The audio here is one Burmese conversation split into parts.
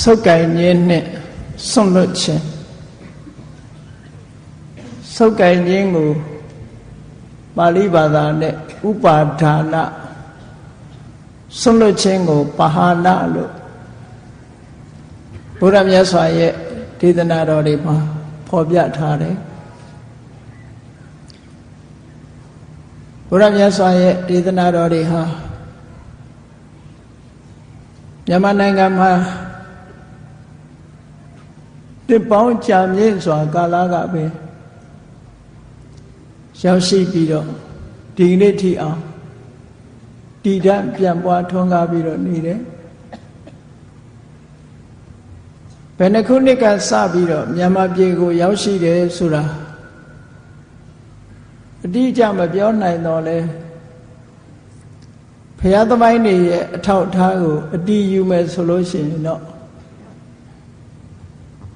ဆုတ်ကိုင်ခြင်းနဲ့စွန့်လွတ်ခြင်းဆုတ်ကိုင်ခြင်းကိုပါဠိဘာသာနဲ့ဥပါဒါနစွန့်လွတ်ခြင်းကိုပဟာနလို့ဘုရားမြတ်စွာရဲ့ဒေသနာတော်တွေမှာဖော်ပြထားတယ်ဘုရားမြတ်စွာရဲ့ဒေသနာတော်တွေဟာမြန်မာနိုင်ငံမှာတစ်ပေါင်းကြာမြင့်စွာကာလကပဲရောက်ရှိပြီးတော့ဒီနေ့ထိအောင်တည်တံ့ပြန်ပွားထွန်းကားပြီးတော့နေတယ်ဘယ်နှခုနှစ်ကစပြီးတော့မြန်မာပြည်ကိုရောက်ရှိတယ်ဆိုတာအတိအကျမပြောနိုင်တော့လဲဘုရားသမိုင်းတွေရဲ့အထောက်အထားကိုအတည်ယူမယ်ဆိုလို့ရှိရင်တော့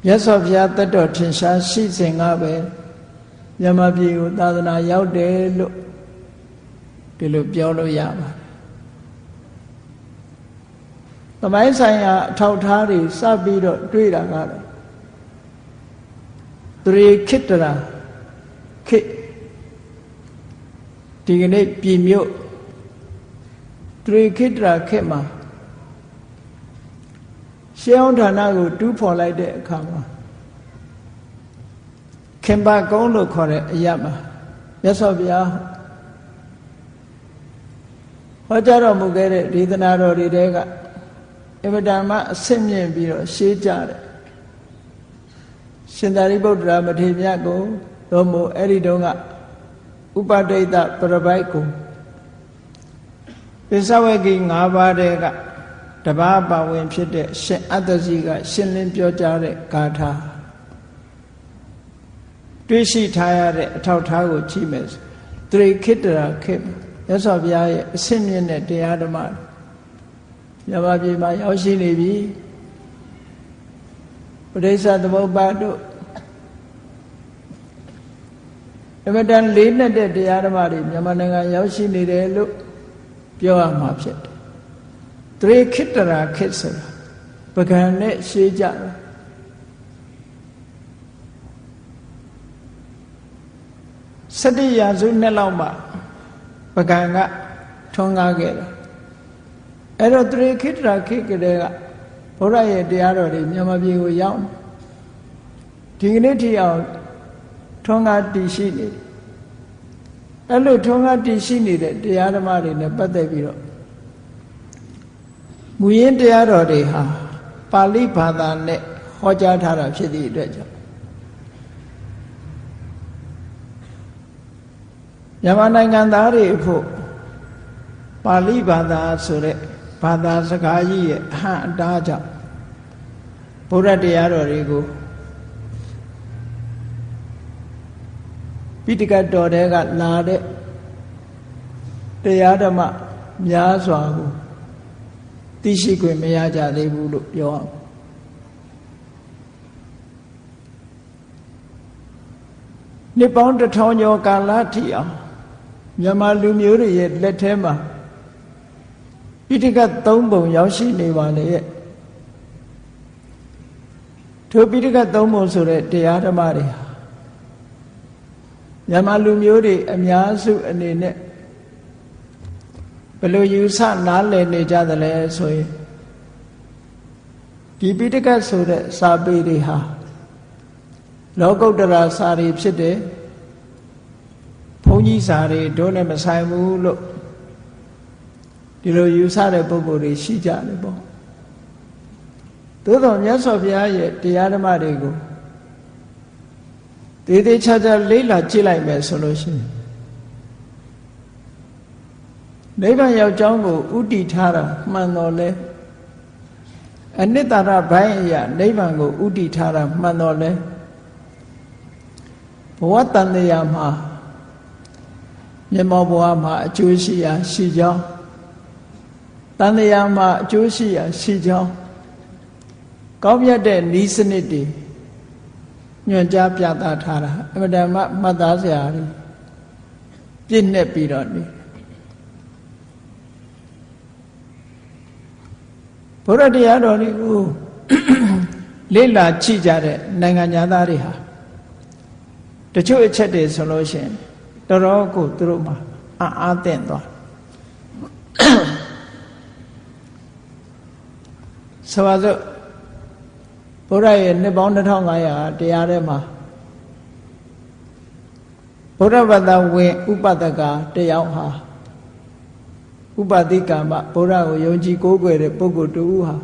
မြတ်စွာဘုရားတတ်တော်ထင်ရှားရှိစဉ်ကပဲမြန်မာပြည်ကိုသာသနာရောက်တယ်လို့ဒီလိုပြောလို့ရပါတယ်သမိုင်းဆိုင်ရာအထောက်အထားတွေစပြီးတော့တွေ့တာကတော့သရေခိတ္တရာခေဒီကနေ့ပြည်မြို့သရေခိတ္တရာခေမှာရှေးအောင်ဌာနကိုတူးဖော်လိုက်တဲ့အခါမှာခင်ပါကုန်းလို့ခေါ်တဲ့အရာမှာမြတ်စွာဘုရားဟောကြားတော်မူခဲ့တဲ့ဒေသနာတော်တွေတဲကအမတန်မှအဆင့်မြင့်ပြီးတော့ရှေးကြတယ်ရှင်သာရိပုတ္တရာမထေရမြတ်ကိုတော်မို့အဲ့ဒီတုန်းကဥပဒိတပရပိုက်ကိုပိဿဝဂီ၅ပါးတဲကတပါးပါဝင်ဖြစ်တဲ့ရှင်အတ္တဇိကရှင်းလင်းပြောကြားတဲ့ဂါထာတွေ့ရှိထားရတဲ့အထောက်အထားကိုကြည့်မယ်သရေခိတ္တရာခေတ်မြတ်စွာဘုရားရဲ့အဆင့်မြင့်တဲ့တရားဓမ္မမြန်မာပြည်မှာရောက်ရှိနေပြီပရိစ္ဆသမုပ္ပါဒ်တို့အမတန်လေးနက်တဲ့တရားဓမ္မတွေမြန်မာနိုင်ငံရောက်ရှိနေတယ်လို့ပြောရမှာဖြစ်တယ်သရေခိတ္တရာခေတ်ဆိုတာပကံနဲ့ရှေးကြတယ်17ရာစုနှစ်လောက်မှပကံကထွန်းကားခဲ့တာအဲ့တော့သရေခိတ္တရာခေတ်ကလေးကဘုရားရဲ့တရားတော်တွေမြန်မာပြည်ကိုရောက်ဒီကနေ့ထိအောင်ထွန်းကားတည်ရှိနေတယ်အဲ့လိုထွန်းကားတည်ရှိနေတဲ့တရားဓမ္မတွေနဲ့ပတ်သက်ပြီးတော့မူရင်းတရားတော်တွေဟာပါဠိဘာသာနဲ့ဟောကြားထားတာဖြစ်သည့်အတွက်ကြောင့်မြန်မာနိုင်ငံသားတွေအဖို့ပါဠိဘာသာဆိုတဲ့ဘာသာစကားကြီးရဲ့အဟံအတားကြောင့်ဘုရားတရားတော်တွေကိုပိဋကတ်တော်တွေကလာတဲ့တရားဓမ္မများစွာကိုသိရှိခွင့်မရကြသေးဘူးလို့ပြောအောင်နှစ်ပေါင်း1000ကျော်ကာလထိအောင်မြန်မာလူမျိုးတွေရဲ့လက်ထဲမှာပိဋကတ်3ပုံရောက်ရှိနေပါလေရဲ့ထိုပိဋကတ်3ပုံဆိုတဲ့တရားဓမ္မတွေဟာမြန်မာလူမျိုးတွေအများစုအနေနဲ့ဘယ်လိုယူဆနားလည်နေကြသလဲဆိုရင်ဒီပိဋကတ်ဆိုတဲ့စာပေတွေဟာလောကုတ္တရာစာတွေဖြစ်တယ်ဘုန်းကြီးစာတွေတို့နဲ့မဆိုင်ဘူးလို့ဒီလိုယူဆတဲ့ပုဂ္ဂိုလ်တွေရှိကြတယ်ပေါ့သို့တော်မြတ်စွာဘုရားရဲ့တရားဓမ္မတွေကိုသေသေးချာချာလေ့လာကြည့်လိုက်မယ်ဆိုလို့ရှိရင်နိဗ္ဗာန်ရောက်ကြောင်းကိုဥတည်ထားတာမှန်တော်လဲအနိတ္တရဘိုင်းအရာနိဗ္ဗာန်ကိုဥတည်ထားတာမှန်တော်လဲဘဝတန်တရားမှာမျက်မှောက်ဘဝမှာအကျိုးရှိရာရှိကြောင်းတန်တရားမှာအကျိုးရှိရာရှိကြောင်းကောင်းမြတ်တဲ့ဤစနစ်တွေညွှန်ကြားပြသထားတာအမှန်တမ်းမှတ်သားစရာတွေပြည့်နဲ့ပြီးတော့နေဘုရားတရားတော်တွေကို လေ့လာကြည့်ကြတဲ့နိုင်ငံသားတွေဟာတချို့အချက်တွေဆိုလို့ရှိရင်တော်တော်ကိုသူတို့မှာအားသင့်သွားဆိုပါစို့ဘုရားရဲ့နှစ်ပေါင်း2500တရားထဲမှာဘုရားဘာသာဝင်ဥပဒကတယောက်ဟာဥပတိကမ္မဘုရားကိုယုံကြည်ကိုးကွယ်တဲ့ပုဂ္ဂိုလ်တူဟာ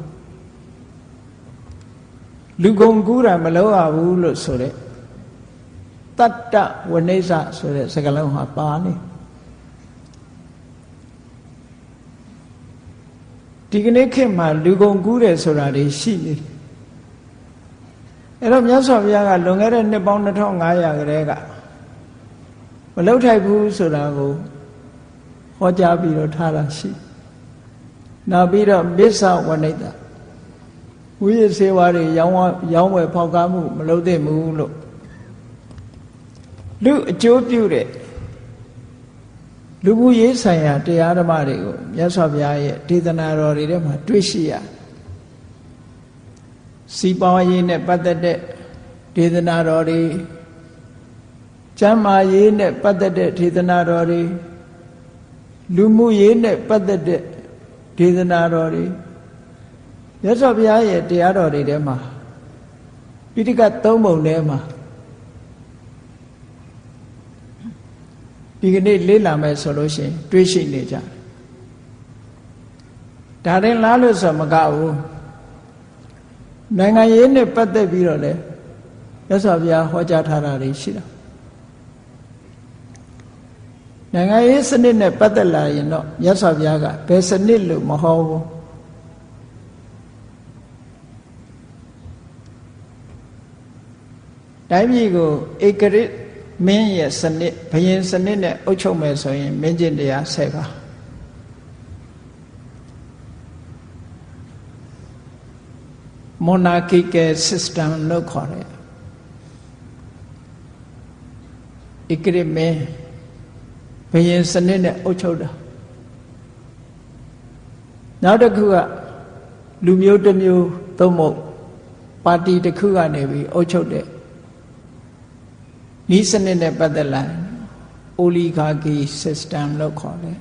လူကုန်ကူးတာမလုပ်ရဘူးလို့ဆိုတဲ့တတ္တဝနိစ္စဆိုတဲ့စကားလုံးဟာပါနေဒီကနေ့ခေတ်မှာလူကုန်ကူးတယ်ဆိုတာတွေရှိနေတယ်အဲ့တော့မြတ်စွာဘုရားကလွန်ခဲ့တဲ့နှစ်ပေါင်း2500ကတည်းကမလုပ်ထိုက်ဘူးဆိုတာကိုဟောကြားပြီးတော့ထားတာရှိနောက်ပြီးတော့မစ္ဆဝနိတ္တဝိရစေဝါတွေရောင်းဝယ်ဖောက်ကားမှုမလုပ်သင့်ဘူးလို့လူအကျိုးပြုတဲ့လူမှုရေးဆိုင်ရာတရားဓမ္မတွေကိုမြတ်စွာဘုရားရဲ့ဒေသနာတော်တွေထဲမှာတွေ့ရှိရစီးပွားရေးနဲ့ပတ်သက်တဲ့ဒေသနာတော်တွေကျမ်းမာရေးနဲ့ပတ်သက်တဲ့ဒေသနာတော်တွေလူမှုရေးနဲ့ပတ်သက်တဲ့ဒေသနာတော်တွေမြတ်စွာဘုရားရဲ့တရားတော်တွေထဲမှာပိဋကတ်3ပုံထဲမှာဒီကနေ့လေ့လာမယ်ဆိုလို့ရှိရင်တွေးရှိနေကြဒါရင်လားလို့ဆိုမကဘူးနိုင်ငံရေးနဲ့ပတ်သက်ပြီးတော့လည်းမြတ်စွာဘုရားဟောကြားထားတာတွေရှိတာနိုင်ငံရေးစနစ်နဲ့ပတ်သက်လာရင်တော့မြတ်စွာဘုရားကဘယ်စနစ်လို့မဟောဘူးတိုင်းပြည်ကိုဧကရစ်မင်းရဲ့စနစ်ဘုရင်စနစ်နဲ့အုပ်ချုပ်မယ်ဆိုရင်မင်းကျင့်တရား10ပါးmonarchical system လို့ခေါ်တယ်ဧကရစ်မင်းဘုရင်စနစ်နဲ့အုပ်ချုပ်တာနောက်တစ်ခုကလူမျိုးတစ်မျိုးသို့မဟုတ်ပါတီတစ်ခုကနေပြီးအုပ်ချုပ်တဲ့ဤစနစ်နဲ့ပတ်သက်လာ oligarchy system လို့ခေါ်တယ်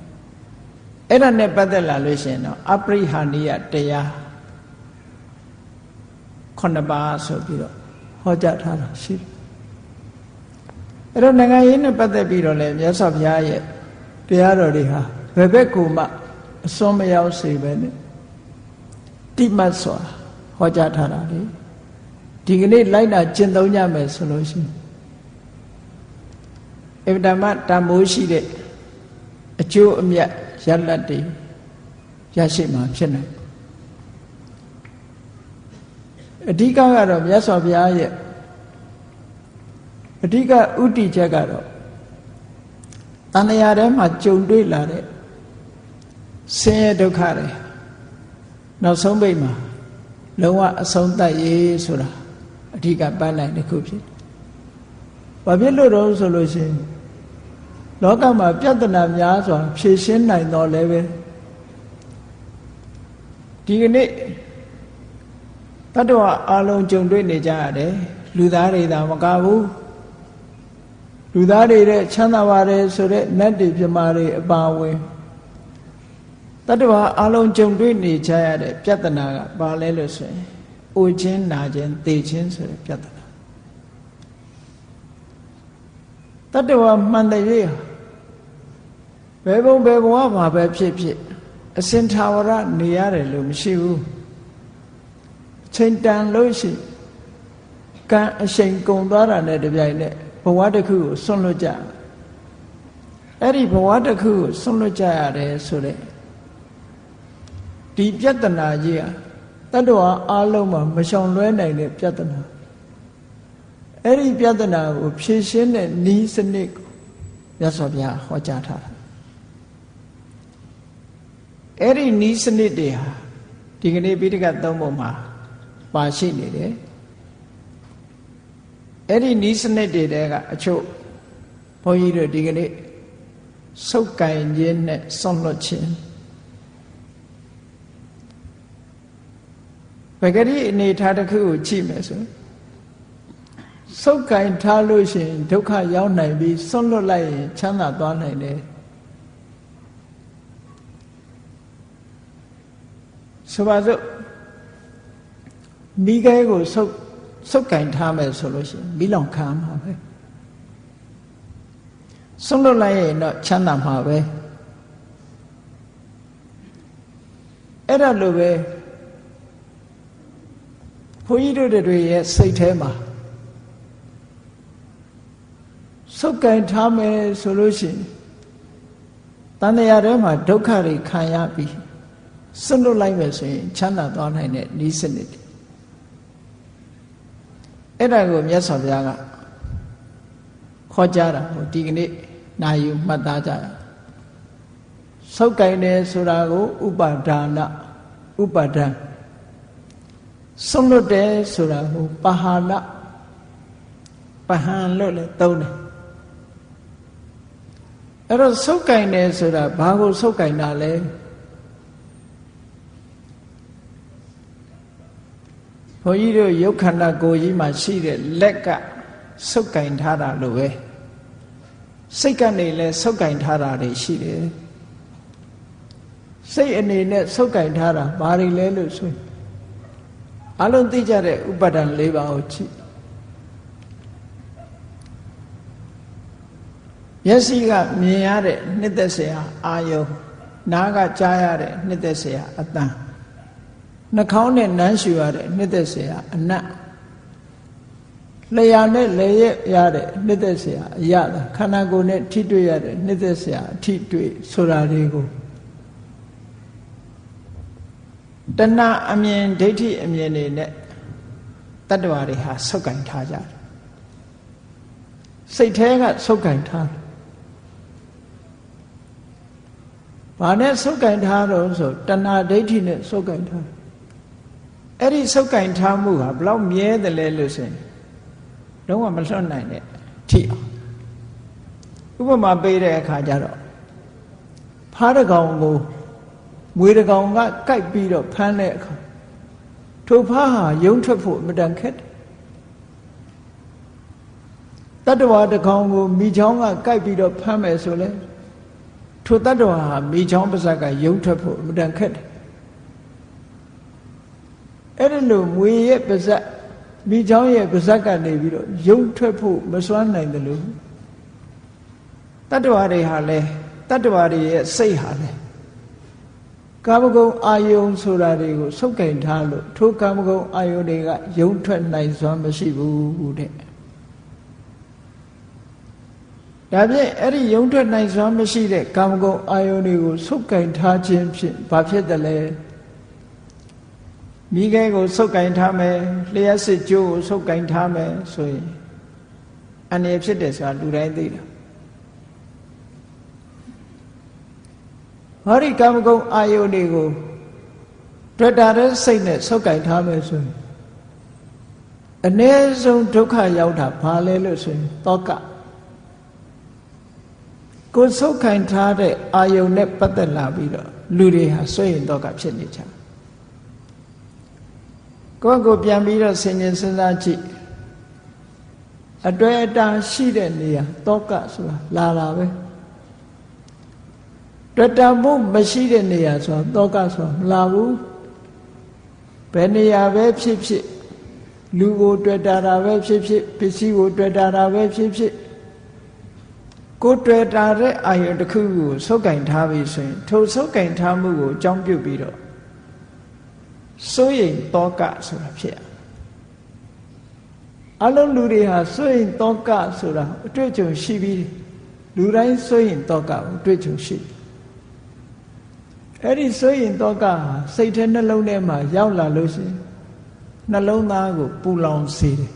အဲ့ဒါနဲ့ပတ်သက်လာလို့ရှိရင်တော့အပရိဟာနိယတရား9ပါးဆိုပြီးတော့ဟောကြားထားတာရှိတယ်အဲ့တော့နိုင်ငံရေးနဲ့ပတ်သက်ပြီးတော့လည်းမြတ်စွာဘုရားရဲ့တရားတော်တွေဟာဘယ်ဘက်ကိုမှအစွန်းမရောက်စေပဲနဲ့တိမတ်စွာဟောကြားထားတာလေဒီကနေ့လိုက်တာကျင့်သုံးကြမယ်ဆိုလို့ရှိရင်အဗ္ဗဓမ္မတန်ဖိုးရှိတဲ့အကျိုးအမြတ်ရလဒ်တွေရရှိမှာဖြစ်နိုင်အဓိကကတော့မြတ်စွာဘုရားရဲ့အဓိကဥတည်ချက်ကတော့တဏှာထဲမှာကြုံတွေ့လာတဲ့ဆင်းရဲဒုက္ခတွေနောက်ဆုံးပိတ်မှာလုံးဝအဆုံးသတ်ရေးဆိုတာအဓိကပန်းနိုင်တစ်ခုဖြစ်တယ်။ဘာဖြစ်လို့တော့ဆိုလို့ရှိရင်လောကမှာပြဿနာများစွာဖြေရှင်းနိုင်တော့လည်းပဲဒီကနေ့တတ္တဝအလုံးကြုံတွေ့နေကြရတယ်လူသားတွေသာမကဘူးလူသားတွေတဲ့ချမ်းသာပါတယ်ဆိုတဲ့နတ်တွေပြမာတွေအပါဝင်တတ္တဝအလုံးကြုံတွေ့နေကြရတဲ့ပြဿနာကဘာလဲလို့ဆိုရင်အိုခြင်းနာခြင်းသေခြင်းဆိုတဲ့ပြဿနာတတ္တဝမှန်တဲ့ရဘယ်ဘုံဘယ်ဘဝမှာပဲဖြစ်ဖြစ်အစင်ထာဝရနေရတယ်လို့မရှိဘူးချိန်တန်လို့ရှိကံအရှိန်ကုန်သွားတာနဲ့တပြိုင်နက်ဘဝတစ်ခုကိုဆွန့်လွတ်ကြအဲ့ဒီဘဝတစ်ခုကိုဆွန့်လွတ်ကြရတယ်ဆိုတဲ့ဒီပြဿနာကြီးဟာတတ္တဝါအလုံးမှာမရှောင်လွဲနိုင်တဲ့ပြဿနာအဲ့ဒီပြဿနာကိုဖြေရှင်းတဲ့နည်းစနစ်ကိုမြတ်စွာဘုရားဟောကြားထားတာအဲ့ဒီနည်းစနစ်တွေဟာဒီကနေ့ပိဋကတ်3ပုံမှာပါရှိနေတယ်အဲ့ဒီနည်းစနစ်တွေတဲကအချို့ဘုန်းကြီးတို့ဒီကနေ့စုပ်ကင်ခြင်းနဲ့ဆွန့်လွတ်ခြင်း ဘဂရိအနေထားတစ်ခုကိုကြည့်မယ်ဆိုစုပ်ကင်ထားလို့ရှိရင်ဒုက္ခရောက်နိုင်ပြီးဆွန့်လွတ်လိုက်ရင်ချမ်းသာသွားနိုင်တယ်ဆိုပါစို့မိခဲကိုစုပ်ကင်ထားမယ်ဆိုလို့ရှိရင်မိလောင်ခံမှာပဲဆွန့်လွတ်လိုက်ရင်တော့ချမ်းသာမှာပဲအဲ့ဒါလိုပဲဘုန်းကြီးတို့တွေရဲ့စိတ်ထဲမှာစုပ်ကင်ထားမယ်ဆိုလို့ရှိရင်တဏှာထဲမှာဒုက္ခတွေခံရပြီးစွန့်လွတ်လိုက်မယ်ဆိုရင်ချမ်းသာသွားနိုင်တဲ့ဤစနစ်အဲ့ဒါကိုမြတ်စွာဘုရားကခေါ်ကြတာဟိုဒီကနေ့နာယူမှတ်သားကြရစုပ်ကင်တယ်ဆိုတာကိုဥပါဒါနဥပါဒံစွန့်လွတ်တယ်ဆိုတာကိုပဟာလပဟံလို့လည်းသုံးတယ်အဲ့တော့စုပ်ကင်တယ်ဆိုတာဘာကိုစုပ်ကင်တာလဲဘုန်းကြီးတို့ရုပ်ခန္ဓာကိုယ်ကြီးမှာရှိတဲ့လက်ကစုပ်ကင်ထားတာလို့ပဲစိတ်ကနေလည်းစုပ်ကင်ထားတာတွေရှိတယ်စိတ်အနေနဲ့စုပ်ကင်ထားတာဘာတွေလဲလို့ဆိုရင်အလုံးသိကြတဲ့ဥပါဒံ၄ပါးကိုကြည့်မျက်စိကမြင်ရတဲ့နှစ်သက်စရာအာယုံနားကကြားရတဲ့နှစ်သက်စရာအသံနှာခေါင်းနဲ့နမ်းရှူရတဲ့နှစ်သက်စရာအနတ်လျှာနဲ့လေရက်ရတဲ့နှစ်သက်စရာအရသာခန္ဓာကိုယ်နဲ့ထိတွေ့ရတဲ့နှစ်သက်စရာအထိတွေ့ဆိုတာတွေကိုတဏှာအမြင်ဒိဋ္ဌိအမြင်တွေနဲ့တတ္တဝါတွေဟာဆုပ်ကင်ထားကြတယ်စိတ်ထဲကဆုပ်ကင်ထားတယ်ဘာနဲ့ဆုပ်ကင်ထားတော့ဆိုတဏှာဒိဋ္ဌိနဲ့ဆုပ်ကင်ထားအဲ့ဒီဆုပ်ကင်ထားမှုဟာဘလောက်မြဲတယ်လဲလို့ဆိုရင်လုံးဝမလွတ်နိုင်တဲ့ထိအောင်ဥပမာပေးတဲ့အခါကျတော့ဖားတကောင်ကိုမွေတကောင်ကကိုက်ပြီးတော့ဖမ်းတဲ့အခါထိုဖားဟာယုံထွက်ဖို့မတန်ခက်တတ္တဝါတကောင်ကိုမိချောင်းကကိုက်ပြီးတော့ဖမ်းမယ်ဆိုလဲထိုတတ္တဝါဟာမိချောင်းပါဇက်ကယုံထွက်ဖို့မတန်ခက်တယ်အဲ့ဒီလိုမွေရဲ့ပါဇက်မိချောင်းရဲ့ပါဇက်ကနေပြီးတော့ယုံထွက်ဖို့မစွမ်းနိုင်တယ်လို့တတ္တဝါတွေဟာလဲတတ္တဝါတွေရဲ့စိတ်ဟာလဲကာမဂုဏ်အာယုံဆိုတာတွေကိုဆုပ်ကင်ထားလို့ထိုကာမဂုဏ်အာယုံတွေကယုံထွက်နိုင်စွမ်းမရှိဘူးတဲ့ဒါဖြင့်အဲ့ဒီယုံထွက်နိုင်စွမ်းမရှိတဲ့ကာမဂုဏ်အာယုန်တွေကိုဆုပ်ကင်ထားခြင်းဖြင့်ဘာဖြစ်တယ်လဲမိခဲကိုဆုပ်ကင်ထားမယ်လျှက်စစ်ကြိုးကိုဆုပ်ကင်ထားမယ်ဆိုရင်အနေဖြစ်တယ်ဆိုတာလူတိုင်းသိတယ်ဟောဒီကာမဂုဏ်အာယုန်တွေကိုတွေ့တာတဲ့စိတ်နဲ့ဆုပ်ကင်ထားမယ်ဆိုရင်အ ਨੇ ဆုံးဒုက္ခရောက်တာဘာလဲလို့ဆိုရင်တောကကိုဆုပ်ခိုင်ထားတဲ့အာယုန်နဲ့ပတ်သက်လာပြီးတော့လူတွေဟာဆွေးရင်တော့ကဖြစ်နေကြကိုပြန်ပြီးတော့ဆင်ញင်စဉ်းစားကြည့်အတွေ့အတာရှိတဲ့နေရာတောကဆိုတာလာတာပဲတွေ့တာမှုမရှိတဲ့နေရာဆိုတာတောကဆိုတာမလာဘူးဘယ်နေရာပဲဖြစ်ဖြစ်လူကိုတွေ့တာပဲဖြစ်ဖြစ်ပစ္စည်းကိုတွေ့တာပဲဖြစ်ဖြစ်ကိုတွေ့တာတဲ့အာယုန်တစ်ခုကိုဆုပ်ကင်ထားပြီဆိုရင်ထိုဆုပ်ကင်ထားမှုကိုအကြောင်းပြုပြီးတော့စိုးရိမ်တောကဆိုတာဖြစ်အလုံးလူတွေဟာစိုးရိမ်တောကဆိုတာအတွေ့အကြုံရှိပြီးလူတိုင်းစိုးရိမ်တောကကိုအတွေ့အကြုံရှိအဲ့ဒီစိုးရိမ်တောကဟာစိတ်ထဲနှလုံးထဲမှာရောက်လာလို့ရှိရင်နှလုံးသားကိုပူလောင်စေတယ်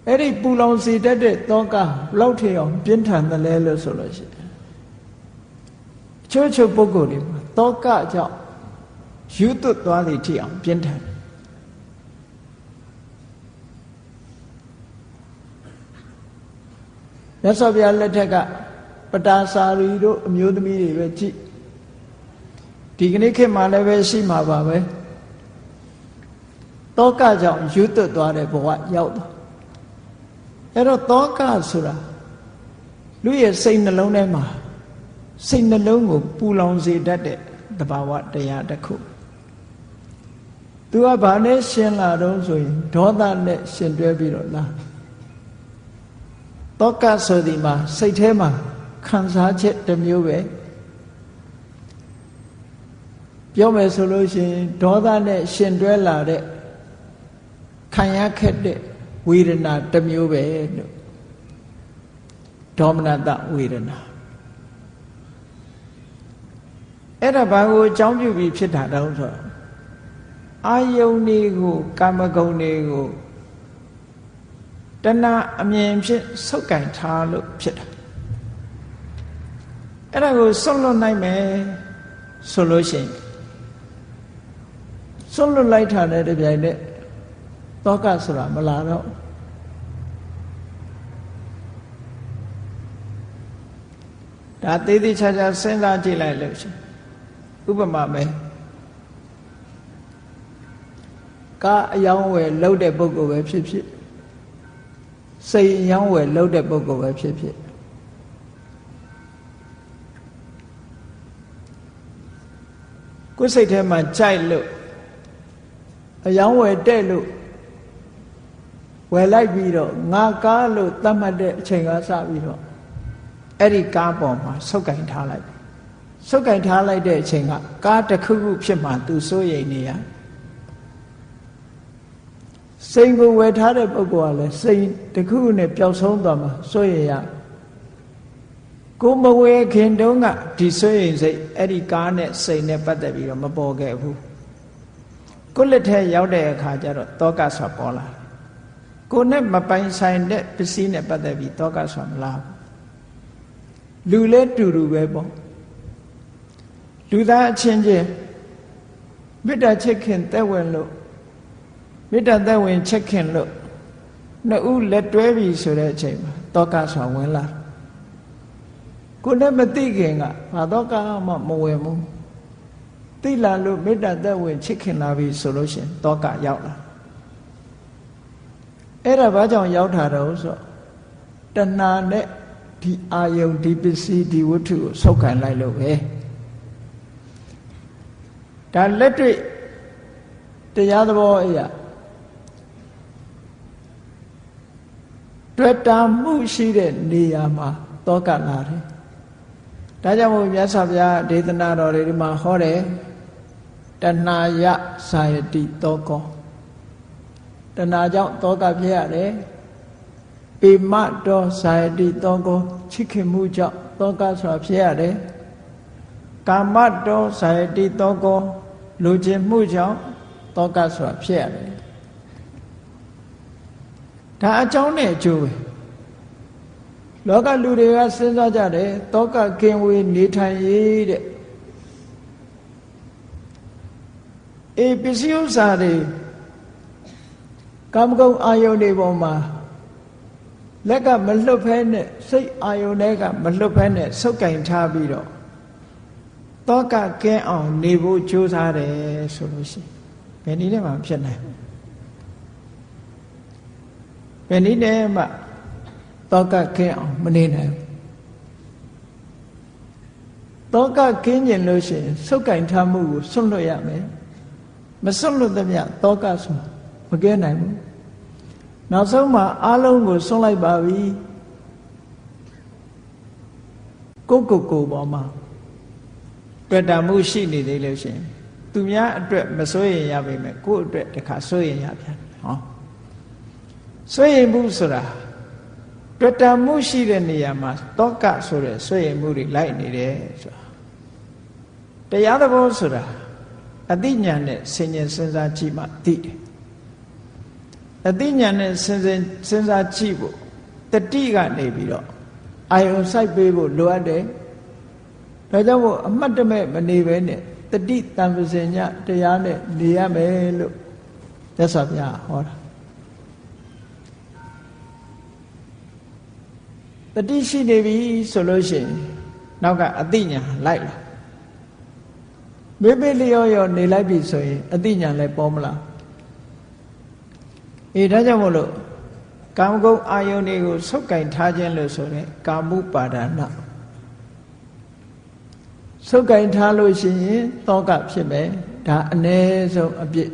အဲ့ဒီပူလောင်စေတတ်တဲ့တောကဘလောက်ထအောင်ပြင်းထန်တယ်လဲလို့ဆိုလို့ရှိရင်ချို့ပုဂ္ဂိုလ်တွေမှာတောကကြောင့်ယူသွတ်သွားလေထိအောင်ပြင်းထန်မြတ်စွာဘုရားလက်ထက်ကပတာစာရီတို့အမျိုးသမီးတွေပဲကြည့်ဒီကနေ့ခေတ်မှာလည်းပဲရှိမှာပါပဲ တောကကြောင့်ယူသွတ်သွားတဲ့ဘဝရောက်သွားအဲ့တော့တောကဆိုတာလူရဲ့စိတ်နှလုံးထဲမှာစိတ်နှလုံးကိုပူလောင်စေတတ်တဲ့သဘာဝတရားတစ်ခုသူကဘာနဲ့ရှင်လာတော့ဆိုရင်ဒေါသနဲ့ရှင်တွဲပြီးတော့လာတောကဆိုဒီမှာစိတ်ထဲမှာခံစားချက်တစ်မျိုးပဲပြောမယ်ဆိုလို့ရှိရင်ဒေါသနဲ့ရှင်တွဲလာတဲ့ခံရခက်တဲ့ဝေဒနာတစ်မျိုးပဲလို့ဒေါမနတဝေဒနာအဲ့ဒါဘာကိုအကြောင်းပြုပြီးဖြစ်တာတောင်းဆိုအာယုန်တွေကိုကာမဂုဏ်တွေကိုတဏှာအမြင်ဖြင့်ဆုပ်ကင်ထားလို့ဖြစ်တာအဲ့ဒါကိုဆွန့်လွတ်နိုင်မယ်ဆိုလို့ရှိရင်ဆွန့်လွတ်လိုက်တာနဲ့တပြိုင်နက်တောကဆိုတာမလာတော့ဒါသေးသေးချာချာစဉ်းစားကြည့်လိုက်လို့ရှိရင်ဥပမာပဲကားအယောင်းဝယ်လှုပ်တဲ့ပုဂ္ဂိုလ်ပဲဖြစ်ဖြစ်စိတ်အယောင်းဝယ်လှုပ်တဲ့ပုဂ္ဂိုလ်ပဲဖြစ်ဖြစ်ကိုယ်စိတ်ထဲမှာကြိုက်လို့အယောင်းဝယ်တဲ့လို့ဝယ်လိုက်ပြီးတော့ငါကားလို့သတ်မှတ်တဲ့အချိန်ကစပြီးတော့အဲ့ဒီကားပေါ်မှာဆုပ်ကင်ထားလိုက်ဆုပ်ကင်ထားလိုက်တဲ့အချိန်ကကားတစ်ခုခုဖြစ်မှသူစိုးရိမ်နေရစိတ်ကိုဝယ်ထားတဲ့ပုဂ္ဂိုလ်ကလည်းစိတ်တစ်ခုနဲ့ပျောက်ဆုံးသွားမှာစိုးရိမ်ရကိုမဝယ်ခင်တုန်းကဒီစိုးရိမ်စိတ်အဲ့ဒီကားနဲ့စိတ်နဲ့ပတ်သက်ပြီးတော့မပေါ်ခဲ့ဘူးကိုလက်ထဲရောက်တဲ့အခါကျတော့တောကဆိုပေါ်လာကိုနဲ့မပိုင်ဆိုင်တဲ့ပစ္စည်းနဲ့ပတ်သက်ပြီးတောကဆိုမလာဘူးလူလဲတူတူပဲပေါ့လူသားအချင်းချင်းမေတ္တာချစ်ခင်သက်ဝင်လို့မေတ္တာသက်ဝင်ချစ်ခင်လို့နှစ်ဦးလက်တွဲပြီဆိုတဲ့အချိန်မှာတောကဆိုဝင်လာကိုနဲ့မသိခင်ကဘာတောကမှမဝင်ဘူးသိလာလို့မေတ္တာသက်ဝင်ချစ်ခင်လာပြီဆိုလို့ရှိရင်တောကရောက်လာအဲ့ဒါဘာကြောင့်ရောက်တာတော့ဆိုတဏှာနဲ့ဒီအာယုန်ဒီပစ္စည်းဒီဝတ္ထုကိုဆုပ်ကန်လိုက်လို့ပဲဒါလက်တွေ့တရားသဘောအရာတွေ့တာမှုရှိတဲ့နေရာမှာတောကလာတယ်ဒါကြောင့်မို့မြတ်စွာဘုရားဒေသနာတော်တွေမှာဟောတယ်တဏှာယဇာယတိတောကောတဏှာကြောင့်တောကဖြစ်ရတယ်ပေမတောဇာယတိတောကောချစ်ခင်မှုကြောင့်တောကဆိုတာဖြစ်ရတယ်ကာမတောဇာယတိတောကောလူကျင်မှုကြောင့်တောကဆိုတာဖြစ်ရတယ်ဒါအကြောင်းနဲ့အကျိုးပဲလောကလူတွေကစဉ်းစားကြတယ်တောကကင်ဝေးနေထိုင်ရေးတဲ့ပစ္စည်းဥစ္စာတွေကာမဂုဏ်အာယုန်တွေပေါ်မှာလက်ကမလွတ်ဖဲနဲ့စိတ်အာယုန်တွေကမလွတ်ဖဲနဲ့ဆုပ်ကင်ထားပြီးတော့တောကကင်းအောင်နေဖို့ကြိုးစားတယ်ဆိုလို့ရှိရင်ဘယ်နည်းနဲ့မှဖြစ်နိုင်ဘယ်နည်းနဲ့မှတောကကင်းအောင်မနေနိုင်တောကကင်းကျင်လို့ရှိရင်ဆုပ်ကင်ထားမှုကိုဆွန့်လွတ်ရမယ်မဆွန့်လွတ်သမျှတောကဆိုမကဲနိုင်ဘူးနောက်ဆုံးမှာအလုံးကိုဆွန့်လိုက်ပါပြီကိုပေါ်မှာတွေ့တာမှုရှိနေသေးလို့ရှိရင်သူများအတွက်မစိုးရင်ရပါမယ်ကိုယ့်အတွက်တခါစိုးရင်ရပြန်ဟောစိုးရင်မှုဆိုတာတွေ့တာမှုရှိတဲ့နေရာမှာတောကဆိုတဲ့စိုးရင်မှုတွေလိုက်နေတယ်ဆိုတာတရားသဘောဆိုတာအသိဉာဏ်နဲ့ဆင်ញင်စဉ်းစားကြည့်မှသိတယ်အသိဉာဏ်နဲ့စဉ်းစားကြည့်ဖို့တတိကနေပြီးတော့အာယုံစိုက်ပေးဖို့လိုအပ်တယ်ဒါကြောင့်မို့အမှတ်တမဲ့မနေပဲနဲ့တတိတံပစဉ္ညတရားနဲ့နေရမယ်လို့သက်စွာဘုရားဟောတာတတိရှိနေပြီဆိုလို့ရှိရင်နောက်ကအသိဉာဏ်လိုက်လာမေ့မေ့လျော့လျော့နေလိုက်ပြီဆိုရင်အသိဉာဏ်လည်းပေါ်မလား ဒါကြောင့်မို့လို့ကာမဂုဏ်အာယုန်တွေကိုဆုပ်ကင်ထားခြင်းလို့ဆိုတဲ့ကာမုပါဒနာဆုပ်ကင်ထားလို့ရှိရင်တောကဖြစ်မယ်ဒါအ ਨੇ ဆုံးအပြစ်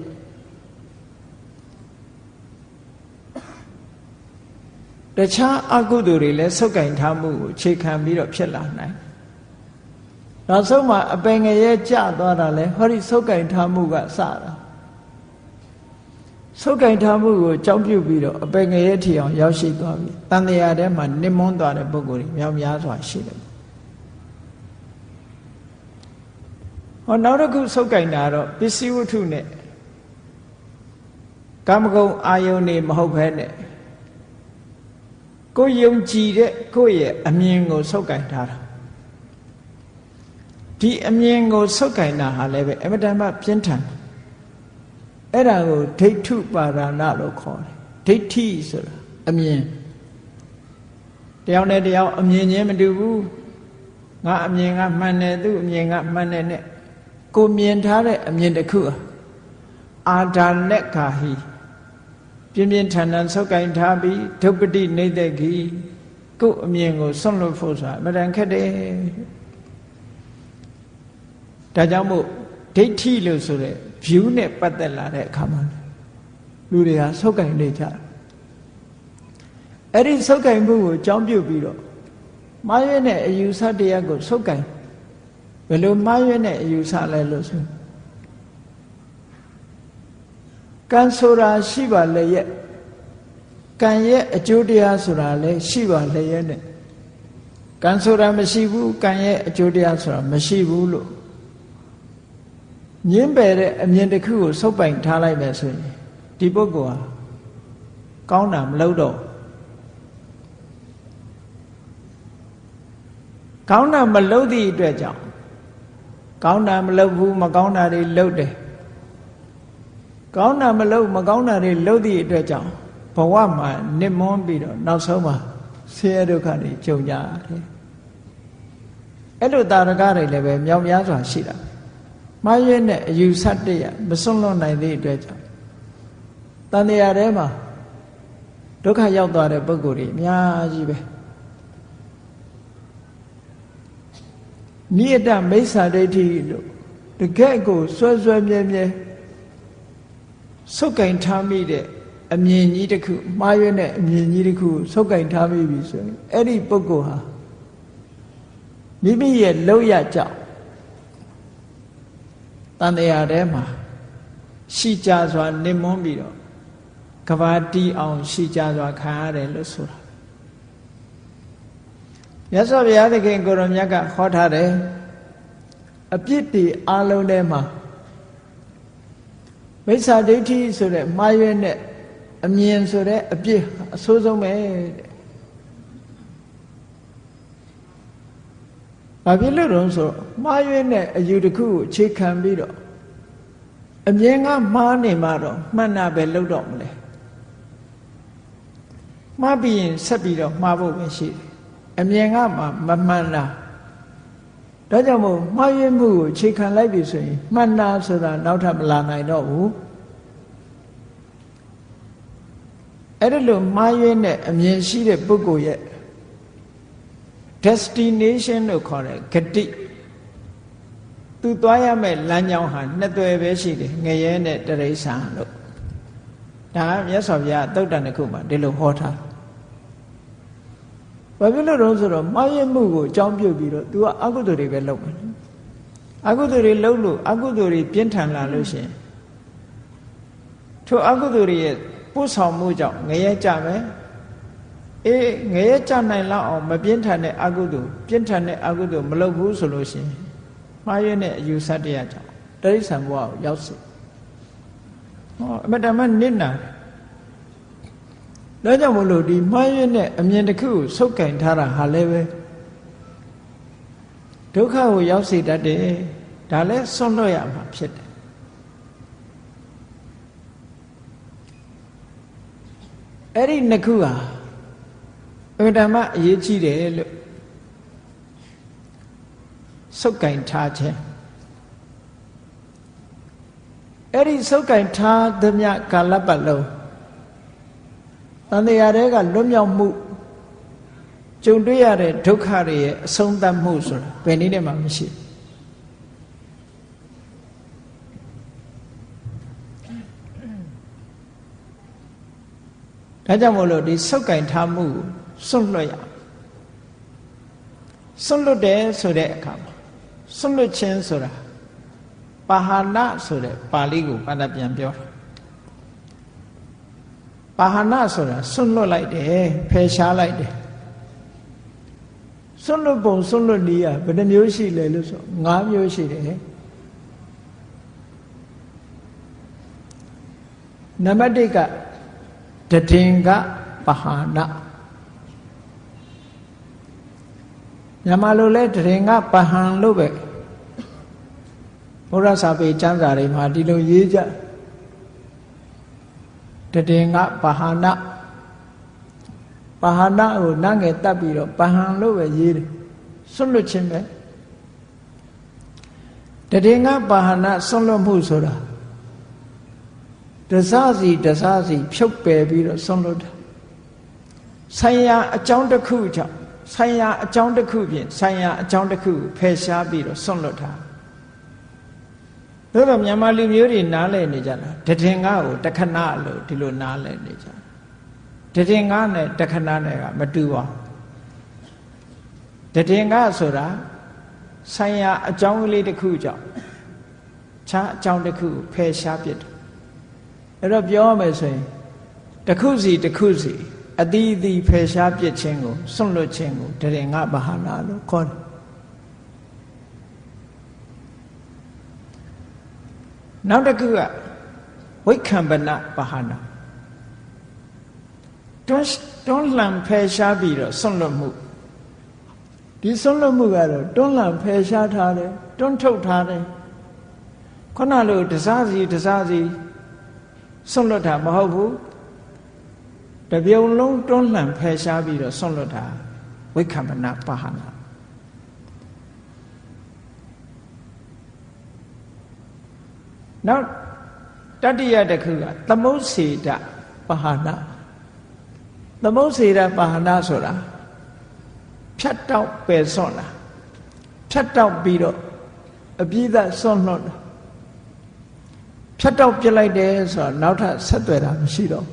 တခြားအကုသိုလ်တွေလည်းဆုပ်ကင်ထားမှုကိုခြေခံပြီးတော့ဖြစ်လာနိုင်နောက်ဆုံးမှာအပင်ငရဲကျသွားတာလဲဟောဒီဆုပ်ကင်ထားမှုကစတာဆုပ်ကင်ထားမှုကိုကြောင်းပြုပြီးတော့အပင်ငရဲထီအောင်ရောက်ရှိသွားပြီတန်တရားထဲမှာနစ်မွန်းသွားတဲ့ပုဂ္ဂိုလ်တွေများများစွာရှိတယ်ဟောနောက်တစ်ခုဆုပ်ကင်တာတော့ပစ္စည်းဝတ္ထုနဲ့ကာမဂုဏ်အာယုန်တွေမဟုတ်ဘဲနဲ့ကိုယုံကြည်တဲ့ကိုယ့်ရဲ့အမြင်ကိုဆုပ်ကင်ထားတာဒီအမြင်ကိုဆုပ်ကင်တာဟာလည်းပဲအမတန်မှပြင်းထန်အဲ့ဒါကိုဒိဋ္ဌုပါဒနာလို့ခေါ်တယ်ဒိဋ္ဌိဆိုတာအမြင်တယောက်နဲ့တယောက်အမြင်ချင်းမတူဘူးငါအမြင်ကမှန်တယ်သူ့အမြင်ကမှန်တယ်နဲ့ကိုမြင်ထားတဲ့အမြင်တစ်ခုအာဒါလက်ခာဟိပြင်းပြင်းထန်ထန်ဆုပ်ကင်ထားပြီးဒုပ္ပတိနေတ္တခိကိုအမြင်ကိုဆွန့်လွတ်ဖို့ဆိုတာအမှန်တန်ခက်တယ်ဒါကြောင့်မို့ဒိဋ္ဌိလို့ဆိုတဲ့ view နဲ့ပတ်သက်လာတဲ့အခါမှာလူတွေကဆုပ်ကင်နေကြအဲ့ဒီဆုပ်ကင်မှုကိုအကြောင်းပြုပြီးတော့မှားရွေးတဲ့အယူဆတရားကိုဆုပ်ကင်ဘယ်လိုမှားရွေးတဲ့အယူဆလဲလို့ဆိုကံဆိုတာရှိပါလေရဲ့ကံရဲ့အကျိုးတရားဆိုတာလည်းရှိပါလေရဲ့နဲ့ကံဆိုတာမရှိဘူးကံရဲ့အကျိုးတရားဆိုတာမရှိဘူးလို့ညင်းပယ်တဲ့အမြင်တစ်ခုကိုဆုပ်ပိုင်ထားလိုက်မယ်ဆိုရင်ဒီပုဂ္ဂိုလ်ဟာကောင်းတာမလုပ်တော့ကောင်းတာမလုပ်သည့်အတွက်ကြောင့်ကောင်းတာမလုပ်ဘူးမကောင်းတာတွေလုပ်တယ်ကောင်းတာမလုပ်မကောင်းတာတွေလုပ်သည့်အတွက်ကြောင့်ဘဝမှာနစ်မွန်းပြီးတော့နောက်ဆုံးမှာဆင်းရဲဒုက္ခတွေကြုံကြတယ်အဲ့လိုတာရကတွေလည်းပဲမြောက်များစွာရှိတာမှားရွေးတဲ့အယူဆတရမစွန့်လွတ်နိုင်သည့်အတွက်ကြောင့်တန်တရားထဲမှာဒုက္ခရောက်သွားတဲ့ပုဂ္ဂိုလ်တွေအများကြီးပဲနိယတမိစ္ဆာဒိဋ္ဌိလို့တကယ့်ကိုစွဲစွဲမြဲမြဲဆုပ်ကင်ထားမိတဲ့အမြင်ကြီးတစ်ခုမှားရွေးတဲ့အမြင်ကြီးတစ်ခုဆုပ်ကင်ထားမိပြီဆိုရင်အဲ့ဒီပုဂ္ဂိုလ်ဟာမိမိရဲ့လောက်ရကြောင့်တန်တရားထဲမှာရှိကြစွာနေမွန်းပြီးတော့ကဘာတီးအောင်ရှိကြစွာခံရတယ်လို့ဆိုတာမြတ်စွာဘုရားသခင်ကိုရောမြတ်ကဟောထားတယ်အပြစ်တွေအလုံးထဲမှာမိစ္ဆာဒိဋ္ဌိဆိုတဲ့မှားရွေးတဲ့အမြင်ဆိုတဲ့အပြစ်အဆိုးဆုံးပဲတဲ့ဘာဖြစ်လို့လဲဆိုတော့မှားရွေးတဲ့အယူတစ်ခုကိုအခြေခံပြီးတော့အမြင်ကမှားနေမှတော့မှန်တာပဲလုပ်တော့မလဲမှားပြီးရင်ဆက်ပြီးတော့မှားဖို့ပဲရှိတယ်အမြင်ကမှမမှန်တာဒါကြောင့်မို့မှားရွေးမှုကိုအခြေခံလိုက်ပြီဆိုရင်မှန်တာဆိုတာနောက်ထပ်မလာနိုင်တော့ဘူးအဲ့ဒါလို့မှားရွေးတဲ့အမြင်ရှိတဲ့ပုဂ္ဂိုလ်ရဲ့ destination လို့ခေါ်တဲ့ဂတိသူသွားရမယ့်လမ်းကြောင်းဟာနှစ်သွယ်ပဲရှိတယ်ငရဲနဲ့တရိစ္ဆာန်လို့ဒါကမြတ်စွာဘုရားသုတ်တန်တစ်ခုမှာဒီလိုဟောထားဘာဖြစ်လို့လဲဆိုတော့မှားယွင်းမှုကိုအကြောင်းပြုပြီးတော့ तू ကအကုသိုလ်တွေပဲလုပ်မယ်အကုသိုလ်တွေလုပ်လို့အကုသိုလ်တွေပြင်းထန်လာလို့ရှိရင်ထိုအကုသိုလ်တွေရဲ့ပို့ဆောင်မှုကြောင့်ငရဲကြမယ်ငရဲကြနိုင်လောက်အောင်မပြင်းထန်တဲ့အကုသိုလ်ပြင်းထန်တဲ့အကုသိုလ်မလုပ်ဘူးဆိုလို့ရှိရင်မှားယွင်းတဲ့အယူဆတရားကြောင့်တိရစ္ဆာန်ဘဝကိုရောက်စေအမတမနစ်နာဒါကြောင့်မလို့ဒီမှားယွင်းတဲ့အမြင်တစ်ခုကိုဆုပ်ကင်ထားတာဟာလည်းပဲဒုက္ခကိုရောက်စေတတ်တယ်ဒါလည်းဆွန့်လွတ်ရမှာဖြစ်တယ်အဲ့ဒီနှစ်ခုဟာအမှန်တမ်းအရေးကြီးတယ်လို့ဆုပ်ကင်ထားခြင်းအဲ့ဒီဆုပ်ကင်ထားသမျှကာလပတ်လုံး တန်တရားတွေကလွတ်မြောက်မှုကြုံတွေ့ရတဲ့ဒုက္ခတွေရဲ့အဆုံးသတ်မှုဆိုတာဘယ်နည်းနဲ့မှမရှိဒါကြောင့်မို့လို့ဒီဆုတ်ကင်ထားမှုစွန့်လွတ်ရစွန့်လွတ်တယ်ဆိုတဲ့အခါမှာစွန့်လွတ်ခြင်းဆိုတာပါဟာနဆိုတဲ့ပါဠိကိုဘာသာပြန်ပြောတာပါဟာနဆိုတာစွန့်လွတ်လိုက်တယ်ဖယ်ရှားလိုက်တယ်စွန့်လွတ်ပုံစွန့်လွတ်နည်းဘယ်နှမျိုးရှိလဲလို့ဆို၅မျိုးရှိတယ်နံပါတ်1ကတတိင်္ဂပါဟာနမြန်မာလိုလဲတရင်ကပဟံလို့ပဲဘုရားစာပေကျမ်းစာတွေမှာဒီလိုရေးကြတရင်ကပဟနပဟနကိုနငယ်တတ်ပြီးတော့ပဟံလို့ပဲရေးတယ်စွန့်လွတ်ခြင်းပဲတရင်ကပဟနစွန့်လွတ်မှုဆိုတာတစားစီဖြုတ်ပယ်ပြီးတော့စွန့်လွတ်တာဆိုင်ရာအကြောင်းတစ်ခုကြောင့်ဆိုင်ရာအကြောင်းတစ်ခုဖြင့်ဆိုင်ရာအကြောင်းတစ်ခုဖယ်ရှားပြီးတော့စွန့်လွတ်တာဒါတော့မြန်မာလူမျိုးတွေနားလည်နေကြတာတထင်ကားကိုတခဏလို့ဒီလိုနားလည်နေကြတထင်ကားနဲ့တခဏနဲ့ကမတူပါဘူးတထင်ကားဆိုတာဆိုင်ရာအကြောင်းကလေးတစ်ခုကြောင့်ခြားအကြောင်းတစ်ခုဖယ်ရှားပြစ်တယ်အဲ့တော့ပြောရမယ်ဆိုရင်တစ်ခုစီအသီးသီးဖယ်ရှားပြစ်ခြင်းကိုစွန့်လွတ်ခြင်းကိုတရင်ငါဘာဟာနာလို့ခေါ်တယ်နောက်တစ်ခုကဝိက္ခံပနဘာဟာနာတွန်းလှန်ဖယ်ရှားပြီးတော့စွန့်လွတ်မှုဒီစွန့်လွတ်မှုကတော့တွန်းလှန်ဖယ်ရှားထားတယ်တွန်းထုတ်ထားတယ်ခုနလိုတစားစီစွန့်လွတ်တာမဟုတ်ဘူးတပြုံလုံးတွန်းလှန်ဖယ်ရှားပြီးတော့စွန့်လွတ်တာဝိက္ခံပနပါဟနာနောက်တတိယတစ်ခုကသမုစ္စေတပါဟနာသမုစ္စေတပါဟနာဆိုတာဖြတ်တောက်ပယ်စွန့်တာဖြတ်တောက်ပြီးတော့အပြည့်သက်စွန့်လွတ်တာဖြတ်တောက်ပြလိုက်တယ်ဆိုတာနောက်ထပ်ဆက်သွယ်တာမရှိတော့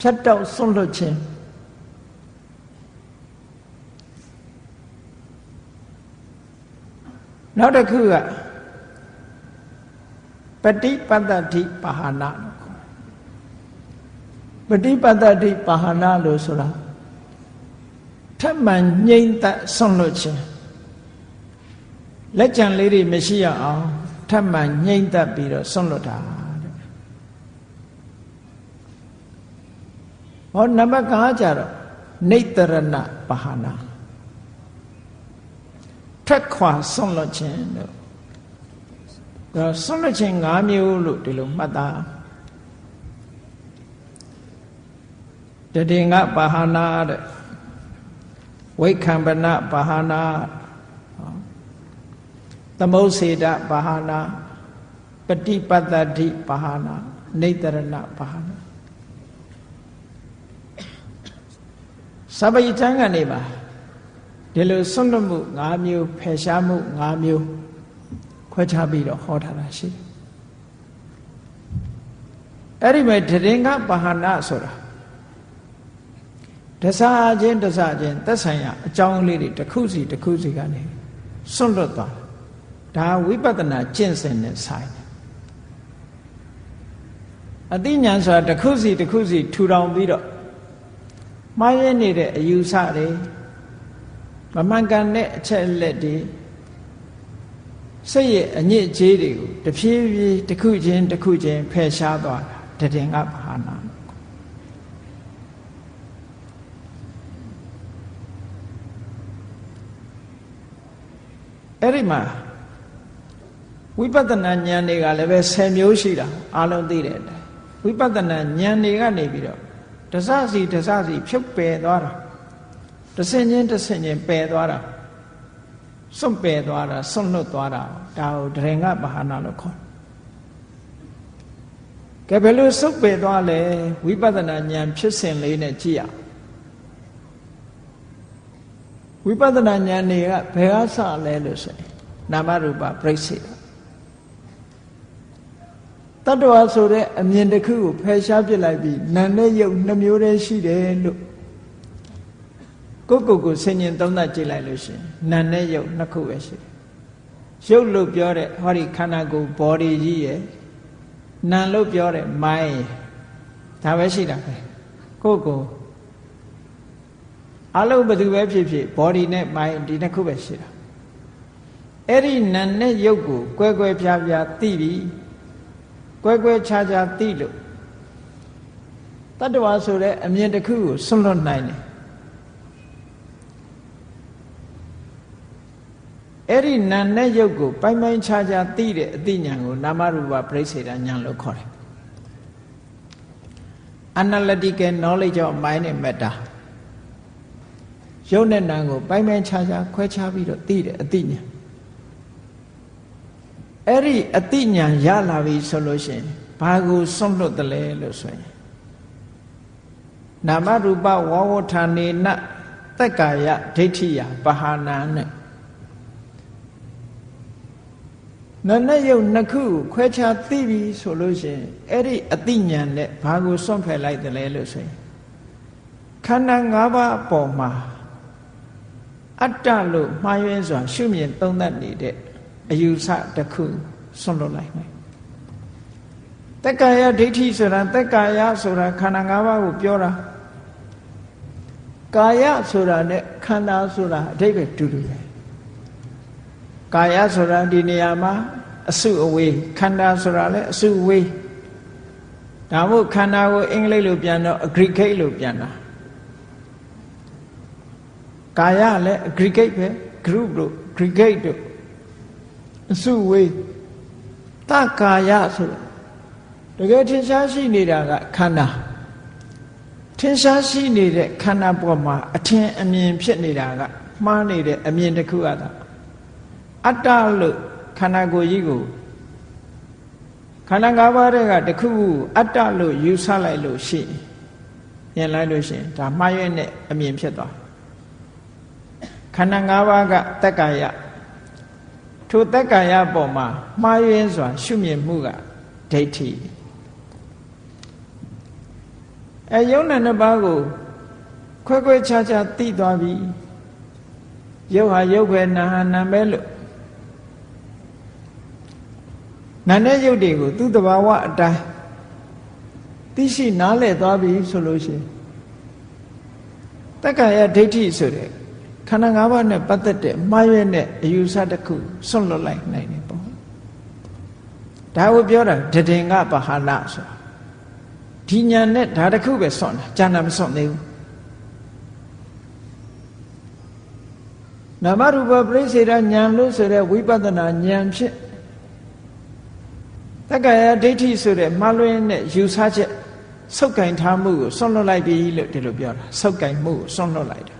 ဖြတ်တောက်စွန့်လွတ်ခြင်းနောက်တစ်ခုကပฏิပတ္တိပါဟနာလို့ခေါ်ပฏิပတ္တိပါဟနာလို့ဆိုတာထပ်မံငြိမ့်သက်စွန့်လွတ်ခြင်းလက်ကြံလေးတွေမရှိရအောင်ထပ်မံငြိမ့်သက်ပြီးတော့စွန့်လွတ်တာတဲ့ဟောနံပါတ်5ကျတော့နေတရဏပါဟနာထွက်ခွာစွန့်လွတ်ခြင်းလို့ဒါစွန့်လွတ်ခြင်း5မျိုးလို့ဒီလိုမှတ်သားတတိငါပါဟနာတဲ့ဝိက္ခံပနပါဟနာသမုစ္စေတပါဟနာပฏิပတ္တိပါဟနာနေတရဏပါဟနာစပယိတံကနေပါဒီလိုစွန့်လွတ်မှု5မျိုးဖယ်ရှားမှု5မျိုးခွဲခြားပြီးတော့ဟောထားတာရှိတယ်အဲ့ဒီမဲ့တရင်ကပါဟနာဆိုတာတစားချင်းသက်ဆိုင်ရာအကြောင်းလေးတွေတစ်ခုစီကနေစွန့်လွတ်သွားဒါဝိပဿနာကျင့်စဉ်နဲ့ဆိုင်တယ်အသိဉာဏ်ဆိုတာတစ်ခုစီထူထောင်ပြီးတော့မှားရနေတဲ့အယူဆတွေမမှန်ကန်တဲ့အချက်အလက်တွေစိတ်ရဲ့အညစ်အကြေးတွေကိုတဖြည်းဖြည်းတစ်ခုချင်းဖယ်ရှားသွားတာတည်ငါဘာဟာနာအဲ့ဒီမှာဝိပဿနာဉာဏ်တွေကလည်းပဲ10မျိုးရှိတာအားလုံးသိတဲ့အတိုင်းဝိပဿနာဉာဏ်တွေကနေပြီးတော့တစစီဖြုတ်ပယ်သွားတာတဆင့်ချင်းပယ်သွားတာစွန့်ပယ်သွားတာစွန့်လွတ်သွားတာဒါကိုတရင်ကဘာဟာနာလို့ခေါ်က ကဲဘယ်လိုစုပ်ပယ်သွားလဲဝိပဿနာဉာဏ်ဖြစ်စဉ်လေးနဲ့ကြည့်ရဝိပဿနာဉာဏ်တွေကဘယ်အစလဲလို့ဆိုရင်နာမရူပပြိစ္ဆေဒတတ္တဝါဆိုတဲ့အမြင်တစ်ခုကိုဖယ်ရှားပြစ်လိုက်ပြီးနာနဲ့ရုပ်နှမျိုးတည်းရှိတယ်လို့ကိုဆင်ញင်သုံးသပ်ကြည့်လိုက်လို့ရှိရင်နာနဲ့ရုပ်နှစ်ခုပဲရှိတယ်ရုပ်လို့ပြောတဲ့ဟောဒီခန္ဓာကိုယ် body ကြီးရယ်နာလို့ပြောတဲ့ mind ဒါပဲရှိတာပဲကိုအလုံးဘယ်သူပဲဖြစ်ဖြစ် body နဲ့ mind ဒီနှစ်ခုပဲရှိတာအဲ့ဒီနာနဲ့ရုပ်ကိုကွဲကွဲပြားပြားသိပြီးကွဲကွဲခြားခြားသိလို့တတ္တဝါဆိုတဲ့အမြင်တစ်ခုကိုဆွန့်လွတ်နိုင်တယ်အဲ့ဒီနာနဲ့ရုပ်ကိုပိုင်းပိုင်းခြားခြားသိတဲ့အသိဉာဏ်ကိုနာမရူပပြိစ္ဆေဒဉာဏ်လို့ခေါ်တယ် Analytical knowledge of mind and matter ရုပ်နဲ့နာမ်ကိုပိုင်းပိုင်းခြားခြားခွဲခြားပြီးတော့သိတဲ့အသိဉာဏ်အဲ့ဒီအသိဉာဏ်ရလာပြီဆိုလို့ရှိရင်ဘာကိုစွန့်လွတ်တယ်လဲလို့ဆိုရင်နာမရူပဝဝဋ္ဌာနေနသက္ကာယဒိဋ္ဌိယပဟာနာနဲ့နာနဲ့ယုတ်နှစ်ခုခွဲခြားသိပြီဆိုလို့ရှိရင်အဲ့ဒီအသိဉာဏ်နဲ့ဘာကိုစွန့်ဖယ်လိုက်တယ်လဲလို့ဆိုရင်ခန္ဓာ၅ပါးအပေါ်မှာအတ္တလို့မှားယွင်းစွာရှုမြင်သုံးသပ်နေတဲ့အယူဆတစ်ခုစွန့်လွတ်လိုက်မယ်တက္ကာယဒိဋ္ဌိဆိုတာတက္ကာယဆိုတာခန္ဓာ၅ပါးကိုပြောတာကာယဆိုတာနဲ့ခန္ဓာဆိုတာအဓိပ္ပာယ်တူတူပဲကာယဆိုတာဒီနေရာမှာအစုအဝေးခန္ဓာဆိုတာလည်းအစုအဝေးဒါမို့ခန္ဓာကိုအင်္ဂလိပ်လိုပြန်တော့ aggregate လို့ပြန်တာကာယလည်း aggregate ပဲ group လို့ aggregate တို့အစုဝေးတကာယဆိုတကယ်ထင်ရှားရှိနေတာကခန္ဓာထင်ရှားရှိနေတဲ့ခန္ဓာပေါ်မှာအထင်အမြင်ဖြစ်နေတာကမှားနေတဲ့အမြင်တစ်ခုအတာအတ္တလို့ခန္ဓာကိုယ်ကြီးကိုခန္ဓာ၅ပါးတဲ့ကတစ်ခုခုအတ္တလို့ယူဆလိုက်လို့ရှိရင်လိုက်လို့ရှိရင်ဒါမှားရွေးတဲ့အမြင်ဖြစ်သွားခန္ဓာ၅ပါးကတက္ကာယထိုတက္ကာယပေါ်မှာမှားယွင်းစွာရှုမြင်မှုကဒိဋ္ဌိယုံနဲ့နှစ်ပါးကိုခွဲခွဲခြားခြားသိသွားပြီရုပ်ဟာရုပ်ပဲနာဟာနာပဲလို့နာနဲ့ရုပ်တွေကိုသူ့တဘာဝအတိုင်းသိရှိနားလည်သွားပြီဆိုလို့ရှိရင်တက္ကာယဒိဋ္ဌိဆိုတဲ့ခန္ဓာ၅ပါးနဲ့ပတ်သက်တဲ့မှားယွင်းတဲ့အယူဆတစ်ခုဆွန့်လွတ်လိုက်နိုင်တယ်ပေါ့ဒါကိုပြောတာဒဒင်္ဂပဟာလဆိုတာဒီညာနဲ့ဒါတစ်ခုပဲဆွန့်တာဉာဏ်မဆွန့်သေးဘူးနာမရူပပြိစ္ဆေဒဉာဏ်လို့ဆိုတဲ့ဝိပဿနာဉာဏ်ဖြင့်တက္ကာယဒိဋ္ဌိဆိုတဲ့မှားလွင်းတဲ့ယူဆချက်ဆုပ်ကင်ထားမှုကိုဆွန့်လွတ်လိုက်ပြီလို့ဒီလိုပြောတာဆုပ်ကင်မှုကိုဆွန့်လွတ်လိုက်တာ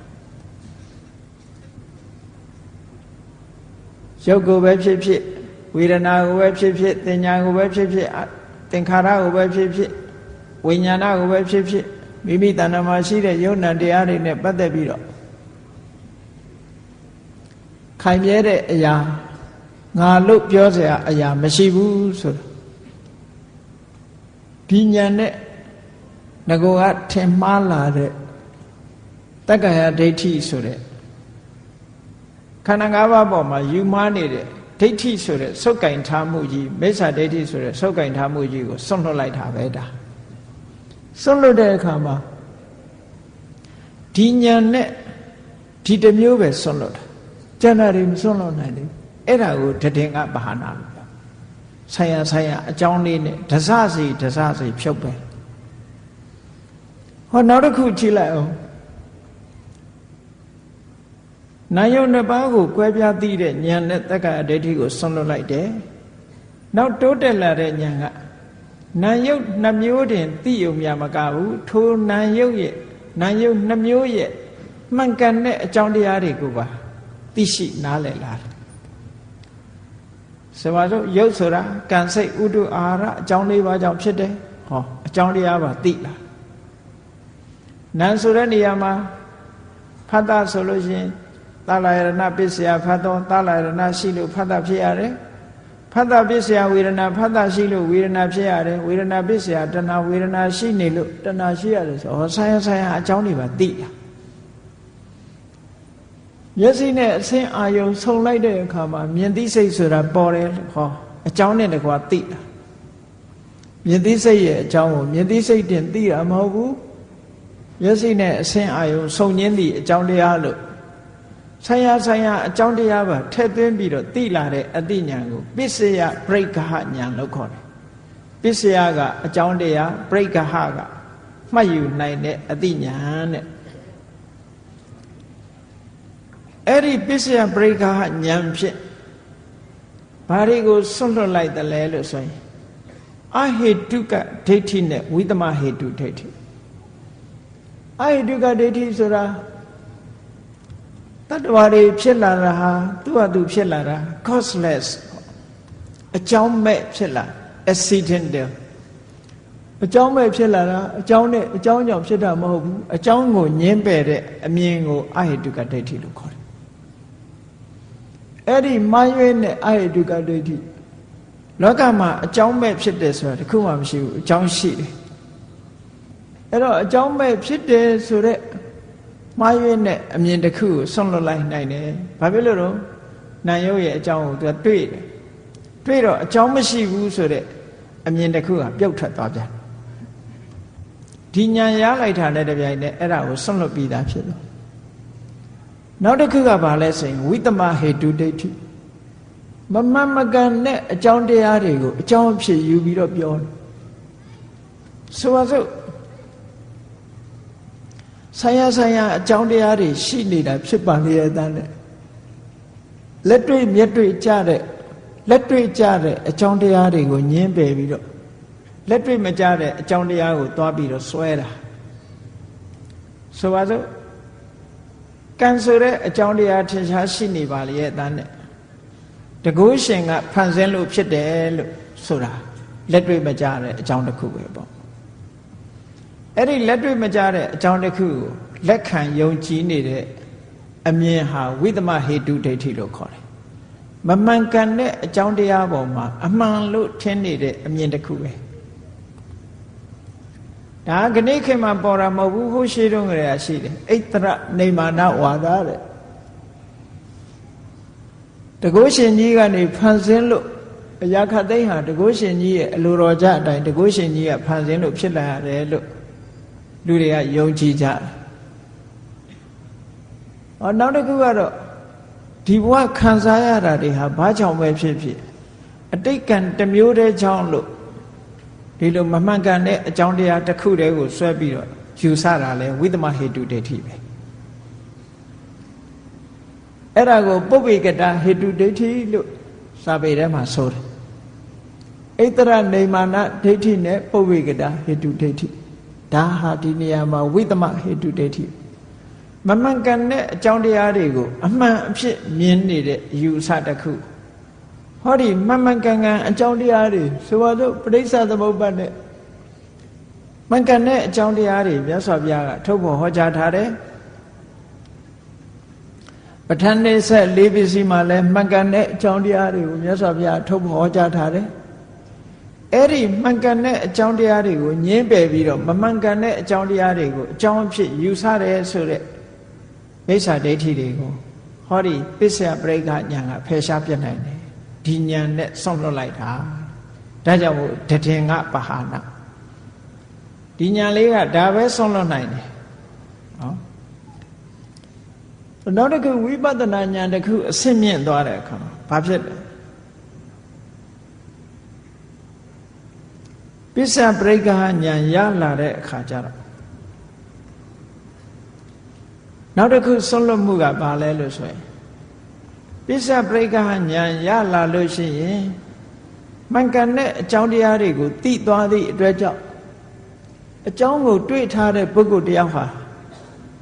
ရုပ်ကိုပဲဖြစ်ဖြစ်ဝေဒနာကိုပဲဖြစ်ဖြစ်သင်ညာကိုပဲဖြစ်ဖြစ်သင်္ခါရကိုပဲဖြစ်ဖြစ်ဝိညာဏကိုပဲဖြစ်ဖြစ်မိမိတဏ္ဍာမှာရှိတဲ့ယုံနာတရားတွေနဲ့ပတ်သက်ပြီးတော့ခိုင်မြဲတဲ့အရာငါလို့ပြောเสียအရာမရှိဘူးဆိုတာဒီညာနဲ့ငကောကထင်မှားလာတဲ့တက္ကာယဒိဋ္ဌိဆိုတဲ့ခန္ဓာ၅ပါးပေါ်မှာယူမှားနေတဲ့ဒိဋ္ဌိဆိုတဲ့စုပ်ကင်ထားမှုကြီးမိစ္ဆာဒိဋ္ဌိဆိုတဲ့စုပ်ကင်ထားမှုကြီးကိုစွန့်လွတ်လိုက်တာပဲဒါစွန့်လွတ်တဲ့အခါမှာဒီညာနဲ့ဒီတစ်မျိုးပဲစွန့်လွတ်တာကျန်တာတွေမစွန့်လွတ်နိုင်ဘူးအဲ့ဒါကိုဒဒင်္ဂပဟာနာလို့ပြောဆိုင်ရာအကြောင်းလေးနဲ့ဒစစီဖြုတ်ပဲဟောနောက်တစ်ခုကြည့်လိုက်အောင်နာယုတ်နှစ်ပါးကိုကွဲပြားသိတဲ့ဉာဏ်နဲ့တက္ကာယဒိဋ္ဌိကိုဆွန့်လွတ်လိုက်တယ်။နောက်တိုးတက်လာတဲ့ဉာဏ်ကနာယုတ်နှစ်မျိုးတင်သိုံမြမကဘူးထိုနာယုတ်နှစ်မျိုးရဲ့မှန်ကန်တဲ့အကြောင်းတရားတွေကိုပါသိရှိနားလည်လာတယ်။ဆိုပါစို့ယုတ်ဆိုတာကံစိတ်ဥဒ္ဓအာဟာရအကြောင်း၄ပါးကြောင့်ဖြစ်တယ်။ ဟောအကြောင်းတရားပါသိလားနံဆိုတဲ့နေရာမှာဖတ်တာဆိုလို့ရှိရင်သာလယရဏပစ္စယဖတ်တော့သာလယရဏရှိလို့ဖတ်တာဖြစ်ရတယ်ဖတ်တာပစ္စယဝေဒနာဖတ်တာရှိလို့ဝေဒနာဖြစ်ရတယ်ဝေဒနာပစ္စယတဏှာဝေဒနာရှိနေလို့တဏှာရှိရတယ်ဆိုဟောဆိုင်ရာအကြောင်းတွေပါသိလားမျက်စိနဲ့အဆင်းအာယုံဆုံလိုက်တဲ့အခါမှာမြင်သိစိတ်ဆိုတာပေါ်တယ်ဟောအကြောင်းနဲ့တကွာသိလားမြင်သိစိတ်ရဲ့အကြောင်းကိုမြင်သိစိတ်တင်သိတာမဟုတ်ဘူးမျက်စိနဲ့အဆင်းအာယုံဆုံညင်းသည့်အကြောင်းတရားလို့ဆိုင်ရာအကြောင်းတရားပါထည့်သွင်းပြီးတော့သိလာတဲ့အသိဉာဏ်ကိုပစ္စယပရိက္ခဟဉာဏ်လို့ခေါ်တယ်ပစ္စယကအကြောင်းတရားပရိက္ခဟကမှတ်ယူနိုင်တဲ့အသိဉာဏ်နဲ့အဲ့ဒီပစ္စယပရိက္ခဟဉာဏ်ဖြင့်ဘာတွေကိုဆွတ်လွတ်လိုက်တယ်လဲလို့ဆိုရင်အဟေတုကဒိဋ္ဌိနဲ့ဝိသမဟေတုဒိဋ္ဌိအဟေတုကဒိဋ္ဌိဆိုတာတတ္တဝါတွေဖြစ်လာတာဟာသူ့ဟာသူဖြစ်လာတာ causeless အကြောင်းမဲ့ဖြစ်လာ accidental အကြောင်းမဲ့ဖြစ်လာတာအကြောင်းနဲ့အကြောင်းကြောင့်ဖြစ်တာမဟုတ်ဘူးအကြောင်းကိုညင်းပယ်တဲ့အမြင်ကိုအဟေတုကဒိဋ္ဌိလို့ခေါ်တယ်အဲ့ဒီမှားရွေးနဲ့အဟေတုကဒိဋ္ဌိလောကမှာအကြောင်းမဲ့ဖြစ်တယ်ဆိုတာတခုမှမရှိဘူးအကြောင်းရှိတယ်အဲ့တော့အကြောင်းမဲ့ဖြစ်တယ်ဆိုတဲ့မှားရွေးနဲ့အမြင်တစ်ခုကိုဆွန့်လွတ်လိုက်နိုင်တယ်ဘာဖြစ်လို့တော့နာယုတ်ရဲ့အကြောင်းကိုသူကတွေ့တယ်တွေ့တော့အကြောင်းမရှိဘူးဆိုတဲ့အမြင်တစ်ခုကပြုတ်ထွက်သွားပြန်ဒီဉာဏ်ရလိုက်တာနဲ့တပြိုင်နက်အဲ့ဒါကိုဆွန့်လွတ်ပြီးသားဖြစ်သွားနောက်တစ်ခုကဘာလဲဆိုရင်ဝိသမဟေတုဒိဋ္ဌိမမှန်မကန်တဲ့အကြောင်းတရားတွေကိုအကြောင်းဖြစ်ယူပြီးတော့ပြောတယ်ဆိုပါစို့ဆိုင်ရာအကြောင်းတရားတွေရှိနေတာဖြစ်ပါလေတဲ့နဲ့လက်တွေ့မျက်တွေ့ကြတဲ့အကြောင်းတရားတွေကိုညင်းပယ်ပြီးတော့လက်တွေ့မကြတဲ့အကြောင်းတရားကိုသွားပြီးတော့စွဲတာဆိုပါစို့ကံဆိုတဲ့အကြောင်းတရားထင်ရှားရှိနေပါလေတဲ့နဲ့တကုရှင်ကဖန်ဆင်းလို့ဖြစ်တယ်လို့ဆိုတာလက်တွေ့မကြတဲ့အကြောင်းတစ်ခုပဲပေါ့အဲ့ဒီလက်တွေ့မကြတဲ့အကြောင်းတစ်ခုကိုလက်ခံယုံကြည်နေတဲ့အမြင်ဟာဝိသမဟေတုဒိဋ္ဌိလို့ခေါ်တယ်မမှန်ကန်တဲ့အကြောင်းတရားပေါ်မှာအမှန်လို့ထင်နေတဲ့အမြင်တစ်ခုပဲဒါကနေ့ခေတ်မှာပေါ်တာမဟုတ်ဘူးဟိုရှိတုန်းကတည်းကရှိတယ်ဣတရနေမာနဝါဒတဲ့တကုရှင်ကြီးကနေဖန်ဆင်းလို့အရာခသိမ်းဟာတကုရှင်ကြီးရဲ့အလိုတော်ကြအတိုင်းတကုရှင်ကြီးကဖန်ဆင်းလို့ဖြစ်လာရတယ်လို့လူတွေကယုံကြည်ကြတယ်။နောက်တစ်ခုကတော့ဒီဘဝခံစားရတာတွေဟာဘာကြောင့်ပဲဖြစ်ဖြစ်အတိတ်ကံတစ်မျိုးတည်းကြောင့်လို့ဒီလိုမမှန်ကန်တဲ့အကြောင်းတရားတစ်ခုတည်းကိုဆွဲပြီးတော့ယူဆတာလဲဝိသမဟေတုဒိဋ္ဌိပဲ။အဲ့ဒါကိုပုပ္ပေကတဟေတုဒိဋ္ဌိလို့စာပေထဲမှာဆိုတယ်။ဣတရနေမာနဒိဋ္ဌိနဲ့ပုပ္ပေကတဟေတုဒိဋ္ဌိဒါဟာဒီနေရာမှာဝိသမဟေတုဒိဋ္ဌိမမှန်ကန်တဲ့အကြောင်းတရားတွေကိုအမှန်အဖြစ်မြင်နေတဲ့အယူအဆတစ်ခုဟောဒီမှန်ကန်အကြောင်းတရားတွေဆိုတော့ပဋိစ္စသမုပ္ပါဒ်နဲ့မှန်ကန်တဲ့အကြောင်းတရားတွေမြတ်စွာဘုရားကထုတ်ဖော်ဟောကြားထားတယ်ပဋ္ဌာန်း၄ပစ္စည်းမှာလည်းမှန်ကန်တဲ့အကြောင်းတရားတွေကိုမြတ်စွာဘုရားထုတ်ဖော်ဟောကြားထားတယ်အဲ့ဒီမှန်ကန်တဲ့အကြောင်းတရားတွေကိုညင်းပယ်ပြီးတော့မမှန်ကန်တဲ့အကြောင်းတရားတွေကိုအကြောင်းအဖြစ်ယူဆတယ်ဆိုတဲ့မိစ္ဆာဒိဋ္ဌိတွေကိုဟောဒီပစ္စယပရိက္ခဉာဏ်ကဖယ်ရှားပြတ်နိုင်တယ်ဒီဉာဏ်နဲ့ဆွန့်လွတ်လိုက်တာဒါကြောင့်မို့တထင်ကပဟာနာဒီဉာဏ်လေးကဒါပဲဆွန့်လွတ်နိုင်တယ်နောက်တစ်ခုဝိပဿနာဉာဏ်တစ်ခုအဆင့်မြင့်သွားတဲ့အခါမှာဘာဖြစ်လဲပစ္စယပရိက္ခဉာဏ်ရလာတဲ့အခါကျတော့နောက်တစ်ခုဆွန့်လွတ်မှုကဘာလဲလို့ဆိုရင်ပစ္စယပရိက္ခဉာဏ်ရလာလို့ရှိရင်မှန်ကန်တဲ့အကြောင်းတရားတွေကိုသိသွားသည့်အတွက်ကြောင့်အကြောင်းကိုတွေးထားတဲ့ပုဂ္ဂိုလ်တယောက်ဟာ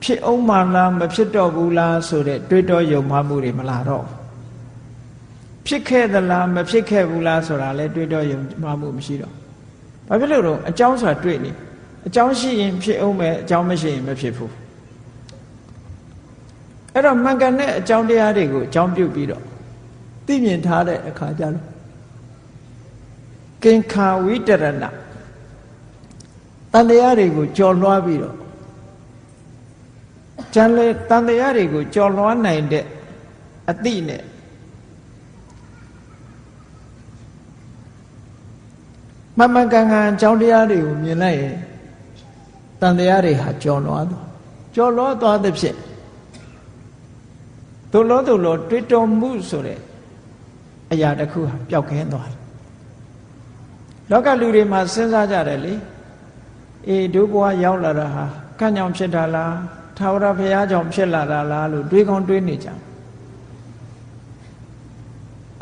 ဖြစ်အောင်မလားမဖြစ်တော့ဘူးလားဆိုတဲ့တွေးတောယုံမှမှုတွေမလာတော့ဖြစ်ခဲ့သလားမဖြစ်ခဲ့ဘူးလားဆိုတာလဲတွေးတောယုံမှမှုမရှိတော့ ဘာဖြစ်လို့တော့အကြောင်းဆိုတာတွေ့နေအကြောင်းရှိရင်ဖြစ်အောင်ပဲအကြောင်းမရှိရင်မဖြစ်ဘူးအဲ့တော့မှန်ကန်တဲ့အကြောင်းတရားတွေကိုအကြောင်းပြုပြီးတော့သိမြင်ထားတဲ့အခါကျတော့ကင်္ခာဝိတရဏတန်တရားတွေကိုကြော်လွှားပြီးတော့ကျန်လေတန်တရားတွေကိုကြော်လွှားနိုင်တဲ့အတိနဲ့မှန်မှန်ကန်ကန်အကြောင်းတရားတွေကိုမြင်လိုက်ရင်တန်တရားတွေဟာကြော်လွှားသွားသဖြင့်သို့လောတွေးတောမှုဆိုတဲ့အရာတစ်ခုဟာပျောက်ခင်းသွားတယ်လောကလူတွေမှာစဉ်းစားကြတယ်လေဒုဘဝရောက်လာတာဟာကံကြောင့်ဖြစ်တာလားထာဝရဘုရားကြောင့်ဖြစ်လာတာလားလို့တွေးကောင်းတွေးနေကြ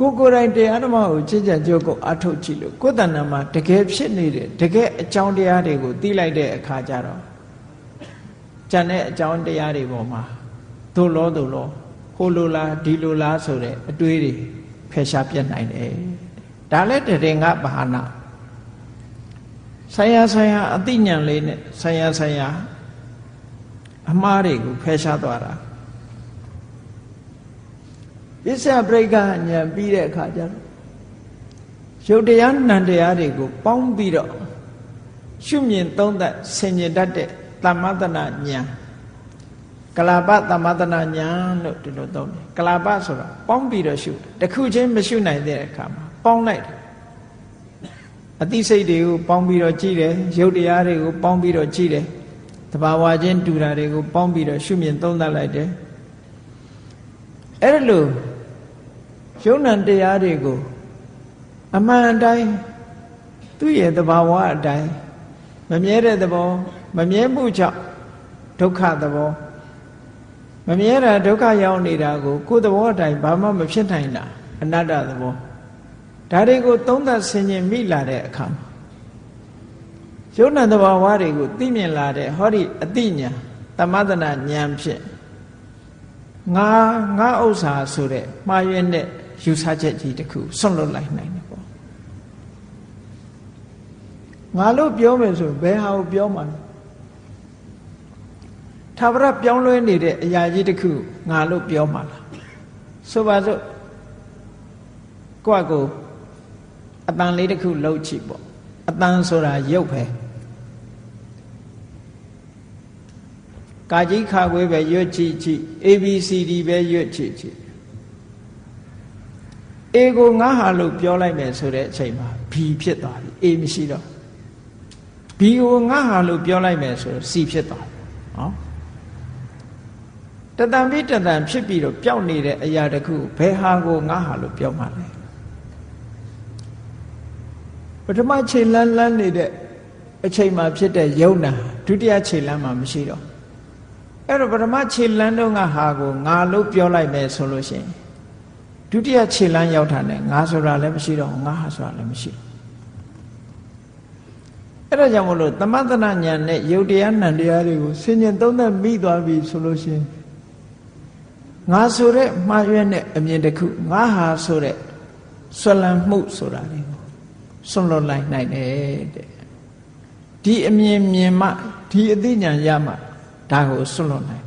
ကိုယ်တိုင်တရားဓမ္မကိုကြည်ကြံကြိုးကိုအထုတ်ကြည့်လို့ကိုယ်တဏ္ဍာမှာတကယ်ဖြစ်နေတဲ့တကယ်အကြောင်းတရားတွေကိုသိလိုက်တဲ့အခါကျတော့ကျန်တဲ့အကြောင်းတရားတွေပေါ်မှာသို့လောဟိုလိုလားဒီလိုလားဆိုတဲ့အတွေးတွေဖယ်ရှားပြတ်နိုင်တယ်ဒါလည်းတရင်ကဘာနာဆိုင်ရာအသိဉာဏ်လေးနဲ့ဆိုင်ရာအမှားတွေကိုဖယ်ရှားသွားတာပစ္စယပရိက္ခဉာဏ်ပြီးတဲ့အခါကျတော့ရုပ်တရားနံတရားတွေကိုပေါင်းပြီးတော့ရှုမြင်သုံးသပ်ဆင်ញင်တတ်တဲ့သမ္မတနာဉာဏ်ကလာပသမ္မတနာဉာဏ်လို့ဒီလိုသုံးတယ်ကလာပဆိုတာပေါင်းပြီးတော့ရှုတခုချင်းမရှုနိုင်တဲ့အခါမှာပေါင်းလိုက်တယ်အသိစိတ်တွေကိုပေါင်းပြီးတော့ကြည့်တယ်ရုပ်တရားတွေကိုပေါင်းပြီးတော့ကြည့်တယ်သဘာဝချင်းတူတာတွေကိုပေါင်းပြီးတော့ရှုမြင်သုံးသပ်လိုက်တယ်အဲ့ဒါလို့ယုံ nant တရားတွေကိုအမှန်အတိုင်းသူ့ရဲ့သဘာဝအတိုင်းမမြဲတဲ့သဘောမမြဲမှုကြောင့်ဒုက္ခသဘောမမြဲတာဒုက္ခရောက်နေတာကိုကိုယ်သဘောအတိုင်းဘာမှမဖြစ်နိုင်တာအနတ္တသဘောဒါတွေကိုသုံးသပ်ဆင်ခြင်မိလာတဲ့အခါမှာယုံ nant သဘာဝတွေကိုသိမြင်လာတဲ့ဟောဒီအတိညာသမထနာဉာဏ်ဖြင့်ငါဥစ္စာဆိုတဲ့မှားယွင်းတဲ့ယူဆချက်ကြီးတစ်ခုဆွန့်လွတ်လိုက်နိုင်တယ်ပေါ့ငါလို့ပြောမယ်ဆိုဘယ်ဟာကိုပြောမှာလဲထာဝရပြောင်းလဲနေတဲ့အရာကြီးတစ်ခုငါလို့ပြောမှာလားဆိုပါစို့ကိုယ့်ကိုအတန်လေးတစ်ခုလှုပ်ကြည့်ပေါ့အတန်ဆိုတာရုပ်ပဲကာကြီးခါခွေးပဲရွတ်ကြည့်ကြည့် ABCD ပဲရွတ်ကြည့်ကြည့်A ကိုငါဟာလို့ပြောလိုက်မယ်ဆိုတဲ့အချိန်မှာ B ဖြစ်သွားပြီ A မရှိတော့ B ကိုငါဟာလို့ပြောလိုက်မယ်ဆိုတော့ C ဖြစ်သွားပြီနော်တတန်ပြီးတတန်ဖြစ်ပြီးတော့ပျောက်နေတဲ့အရာတစ်ခုဘယ်ဟာကိုငါဟာလို့ပြောမှလဲပထမခြေလန်းနေတဲ့အချိန်မှာဖြစ်တဲ့ယုံနာဒုတိယခြေလန်းမှာမရှိတော့အဲ့တော့ပထမခြေလန်းတော့ငါဟာကိုငါလို့ပြောလိုက်မယ်ဆိုလို့ရှိရင်ဒုတိယခြေလန်းရောက်တာနဲ့ငါဆိုတာလည်းမရှိတော့ငါဟာဆိုတာလည်းမရှိတော့အဲ့ဒါကြောင့်မလို့သမထနာဉာဏ်နဲ့ယုတ်တရားနံတရားတွေကိုဆင်ញင်သုံးသပ်မိသွားပြီဆိုလို့ရှိရင်ငါဆိုတဲ့မှားယွင်းတဲ့အမြင်တစ်ခုငါဟာဆိုတဲ့ဆွလန်မှုဆိုတာတွေကိုဆွန့်လွတ်လိုက်နိုင်တယ်တဲ့ဒီအမြင်မြင်မှဒီအသိဉာဏ်ရမှဒါကိုဆွန့်လွတ်နိုင်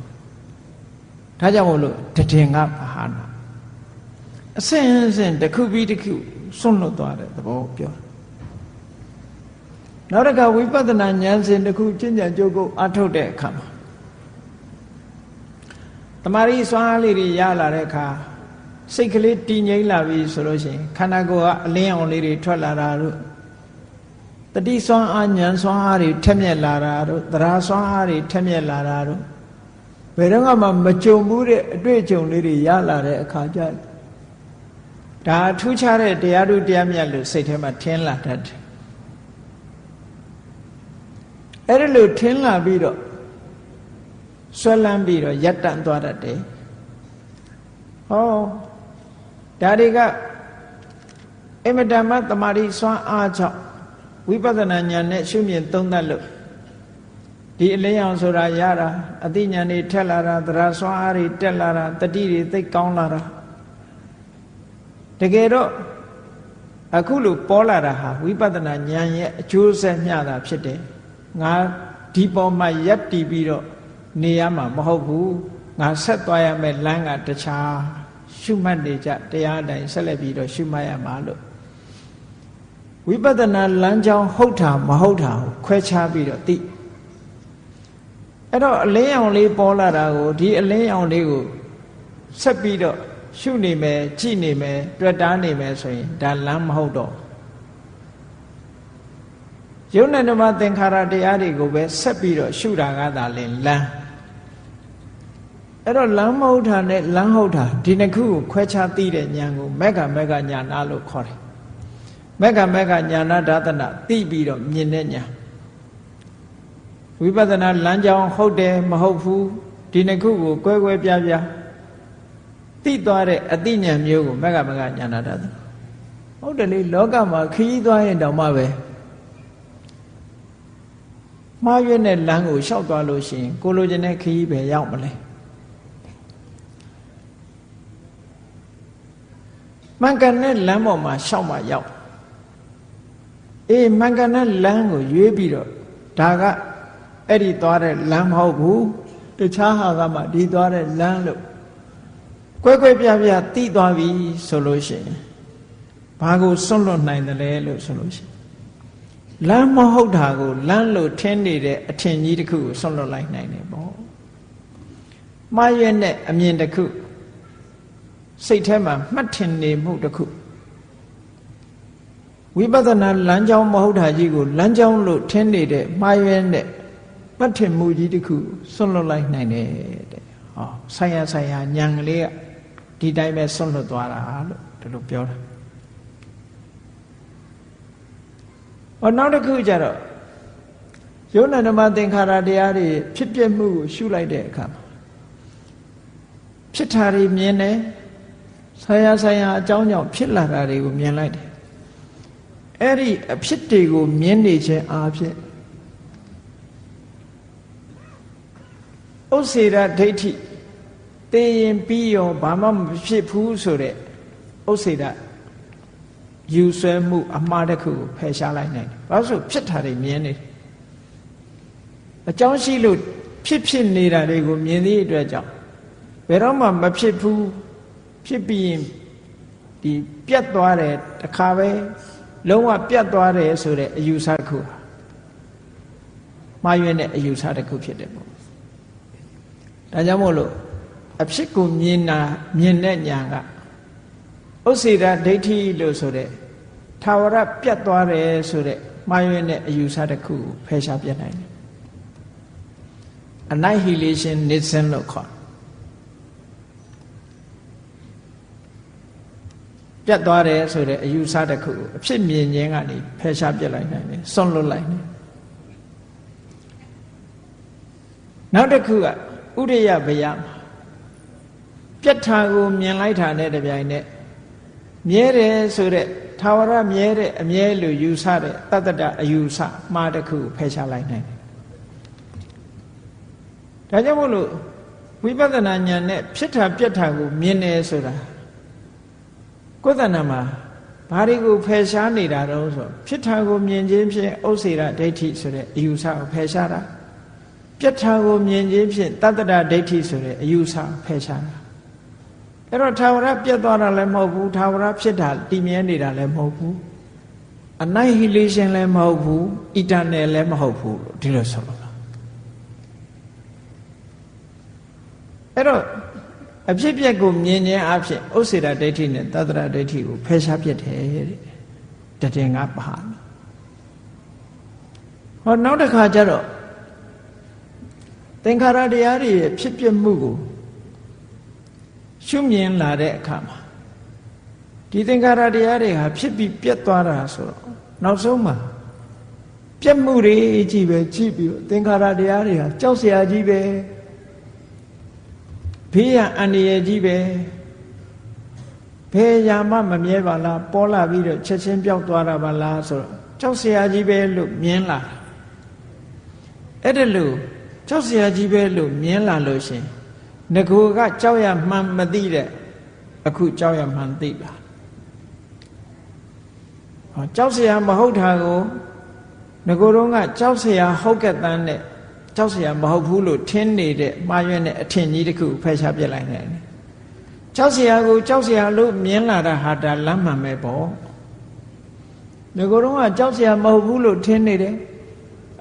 ဒါကြောင့်မို့လို့တည်ငါဘာဟာနာအစဉ်အစဉ်တစ်ခုပြီးတစ်ခုဆွန့်လွတ်သွားတဲ့သဘောပြောနောက်တစ်ခါဝိပဿနာဉာဏ်စဉ်တစ်ခုကျင့်ကြံကြိုးကိုအထုတ်တဲ့အခါမှာတမာရီစွမ်းအားလေးတွေရလာတဲ့အခါစိတ်ကလေးတည်ငြိမ်လာပြီဆိုလို့ရှိရင်ခန္ဓာကိုယ်ကအလင်းအောင်လေးတွေထွက်လာတာတို့တတိစွမ်းအားဉာဏ်စွမ်းအားတွေထက်မြက်လာတာတို့သရာစွမ်းအားတွေထက်မြက်လာတာတို့ဘယ်တော့မှမကြုံဘူးတဲ့အတွေ့အကြုံလေးတွေရလာတဲ့အခါကျဒါထူးခြားတဲ့တရားတို့တရားမြတ်လို့စိတ်ထဲမှာထင်လာတတ်တယ်အဲ့ဒါလို့ထင်လာပြီးတော့ဆွဲလန်းပြီးတော့ရပ်တန့်သွားတတ်တယ်ဟောဒါတွေကအမတမတမာရီစွမ်းအားကြောင့်ဝိပဿနာဉာဏ်နဲ့ရှုမြင်သုံးသပ်လို့ဒီအလင်းအောင်ဆိုတာရတာအသိဉာဏ်တွေထက်လာတာသရစွမ်းအားတွေတက်လာတာတတိတွေသိကောင်းလာတာတကယ်တော့ အခုလိုပေါ်လာတာဟာဝိပဿနာဉာဏ်ရဲ့အကျိုးဆက်မျှတာဖြစ်တယ်ငါဒီပေါ်မှာရပ်တည်ပြီးတော့နေရမှာမဟုတ်ဘူးငါဆက်သွားရမယ်လမ်းကတခြားရှုမှတ်နေကြတရားအတိုင်းဆက်လက်ပြီးတော့ရှုမှတ်ရမှာလို့ဝိပဿနာလမ်းကြောင်းဟုတ်တာမဟုတ်တာကိုခွဲခြားပြီးတော့သိအဲ့တော့အလင်းရောင်လေးပေါ်လာတာကိုဒီအလင်းရောင်လေးကိုဆက်ပြီးတော့ရှုနေမယ်ကြည့်နေမယ်တွေ့တာနေမယ်ဆိုရင်ဒါလမ်းမဟုတ်တော့ယုံနဲ့ဓမ္မသင်္ခါရတရားတွေကိုပဲဆက်ပြီးတော့ရှုတာကသာလင်လမ်းအဲ့တော့လမ်းမဟုတ်တာနဲ့လမ်းဟုတ်တာဒီနှစ်ခုကိုခွဲခြားသိတဲ့ဉာဏ်ကိုမက္ခမက္ခဉာဏလို့ခေါ်တယ်မက္ခမက္ခဉာဏဒါသနာသိပြီးတော့မြင်တဲ့ဉာဏ်ဝိပဿနာလမ်းကြောင်းဟုတ်တယ်မဟုတ်ဘူးဒီနှစ်ခုကိုကွဲကွဲပြားပြားသိသွားတဲ့အသိဉာဏ်မျိုးကိုမက္ခမက္ခဉာဏဒါသနာဟုတ်တယ်လေလောကမှာခရီးသွားရင်တောင်မှပဲမှားရွေးတဲ့လမ်းကိုလျှောက်သွားလို့ရှိရင်ကိုလိုချင်တဲ့ခရီးပဲရောက်မလဲမှန်ကန်တဲ့လမ်းပေါ်မှာရှောက်မှရောက်မှန်ကန်တဲ့လမ်းကိုရွေးပြီးတော့ဒါကအဲ့ဒီသွားတဲ့လမ်းမဟုတ်ဘူးတခြားဟာကမှဒီသွားတဲ့လမ်းလို့ကွဲကွဲပြားပြားသိသွားပြီဆိုလို့ရှိရင်ဘာကိုစွန့်လွတ်နိုင်တယ်လဲလို့ဆိုလို့ရှိရင်လမ်းမဟုတ်တာကိုလမ်းလို့ထင်နေတဲ့အထင်ကြီးတစ်ခုကိုစွန့်လွတ်လိုက်နိုင်တယ်ပေါ့မှားရွက်တဲ့အမြင်တစ်ခုစိတ်ထဲမှာမှတ်ထင်နေမှုတစ်ခုဝိပဿနာလမ်းကြောင်းမဟုတ်တာကြီးကိုလမ်းကြောင်းလို့ထင်နေတဲ့မှားရွက်တဲ့မှတ်ထင်မှုကြီးတစ်ခုစွန့်လွတ်လိုက်နိုင်တယ်တဲ့ဟောဆိုင်ရာဆိုင်ရာဉာဏ်ကလေးကဒီတိုင်းပဲစွန့်လွတ်သွားတာလို့ဒီလိုပြောတာနောက်တစ်ခုကျတော့ယုံနာဓမ္မသင်္ခါရတရားတွေဖြစ်ပြမှုကိုရှုလိုက်တဲ့အခါမှာဖြစ်တာတွေမြင်တယ်ဆိုင်ရာဆိုင်ရာအကြောင်းကြောင့်ဖြစ်လာတာတွေကိုမြင်လိုက်တယ်အဲ့ဒီအဖြစ်တွေကိုမြင်နေခြင်းအားဖြင့်ဥစ္စေရဒိဋ္ဌိသိရင်ပြီးရောဘာမှမဖြစ်ဘူးဆိုတဲ့ဥစ္စေရယူဆွဲမှုအမှားတစ်ခုကိုဖယ်ရှားလိုက်နိုင်တယ်။ဘာလို့ဖြစ်တာတွေမြင်နေတယ်။အကြောင်းရှိလို့ဖြစ်နေတာတွေကိုမြင်သည့်အတွက်ကြောင့်ဘယ်တော့မှမဖြစ်ဘူးဖြစ်ပြီးရင်ဒီပြတ်သွားတယ်တခါပဲလုံးဝပြတ်သွားတယ်ဆိုတဲ့အယူဆတစ်ခုမှားယွင်းတဲ့အယူဆတစ်ခုဖြစ်တယ်ပေါ့။ဒါကြောင့်မို့လို့အဖြစ်ကိုမြင်တဲ့ဉာဏ်ကဥစ္စေရဒိဋ္ဌိလို့ဆိုတဲ့ထာဝရပြတ်သွားတယ်ဆိုတဲ့မှားယွင်းတဲ့အယူဆတစ်ခုကိုဖယ်ရှားပြနိုင်တယ် Annihilationism လို့ခေါ်ပြတ်သွားတယ်ဆိုတဲ့အယူဆတစ်ခုကိုအဖြစ်မြင်ခြင်းကနေဖယ်ရှားပြလိုက်နိုင်တယ်စွန့်လွတ်လိုက်တယ်နောက်တစ်ခုကဥဒိယဘယပြတ်တာကိုမြင်လိုက်တာနဲ့တပြိုင်နက်မြဲတယ်ဆိုတဲ့ထာဝရမြဲတဲ့အမြဲလို့ယူဆတဲ့တတ္တတအယူဆမှားတစ်ခုဖယ်ရှားလိုက်နိုင်တယ်ဒါကြောင့်မို့လို့ဝိပဿနာဉာဏ်နဲ့ဖြစ်တာပြတ်တာကိုမြင်တယ်ဆိုတာကိုယ်တဏ္ဍာမှာဘာတွေကိုဖယ်ရှားနေတာတော့ဆိုဖြစ်တာကိုမြင်ခြင်းဖြင့်ဥစ္စေရဒိဋ္ဌိဆိုတဲ့အယူဆကိုဖယ်ရှားတာပြတ်တာကိုမြင်ခြင်းဖြင့်တတ္တတဒိဋ္ဌိဆိုတဲ့အယူဆဖယ်ရှားတာအဲ့တော့ထာဝရပြတ်သွားတာလည်းမဟုတ်ဘူးထာဝရဖြစ်တာတည်မြဲနေတာလည်းမဟုတ်ဘူး annihilation လည်းမဟုတ်ဘူး eternal လည်းမဟုတ်ဘူးလို့ဒီလိုဆိုလို့အဲ့တော့အဖြစ်ပြက်ကိုမြင်ခြင်းအဖြစ်ဥစ္စေရဒိဋ္ဌိနဲ့တတ္တရဒိဋ္ဌိကိုဖယ်ရှားပြစ်တယ်တဲ့တည်ငါပါဟောနောက်တစ်ခါကျတော့သင်္ခါရတရားတွေရဲ့ဖြစ်ပြမှုကိုရှုမြင်လာတဲ့အခါမှာဒီသင်္ခါရတရားတွေဟာဖြစ်ပြီးပြတ်သွားတာဆိုတော့နောက်ဆုံးမှာပြတ်မှုတွေကြီးပဲကြည့်ပြီးသင်္ခါရတရားတွေဟာကြောက်စရာကြီးပဲဘေးရန်အန္တရာယ်ကြီးပဲဘယ်ရာမှမမြဲပါလားပေါ်လာပြီးတော့ချက်ချင်းပြောက်သွားတာပါလားဆိုတော့ကြောက်စရာကြီးပဲလို့မြင်လာအဲ့ဒါလို့ကြောက်စရာကြီးပဲလို့မြင်လာလို့ရှင်ငကိုကကြောက်ရမှန်းမသိတဲ့အခုကြောက်ရမှန်းသိပါ ကြောက်เสียမဟုတ်တာကိုငကိုတော့ကကြောက်เสียဟုတ်ကဲ့တန်းနဲ့ကြောက်เสียမဟုတ်ဘူးလို့ထင်းနေတဲ့မှားရွက်တဲ့အထင်ကြီးတစ်ခုဖယ်ရှားပြစ်လိုက်တယ်ကြောက်เสียကိုကြောက်เสียလို့မြင်လာတာဟာဒါလမ်းမှန်ပဲပေါ့ငကိုတော့ကကြောက်เสียမဟုတ်ဘူးလို့ထင်းနေတယ်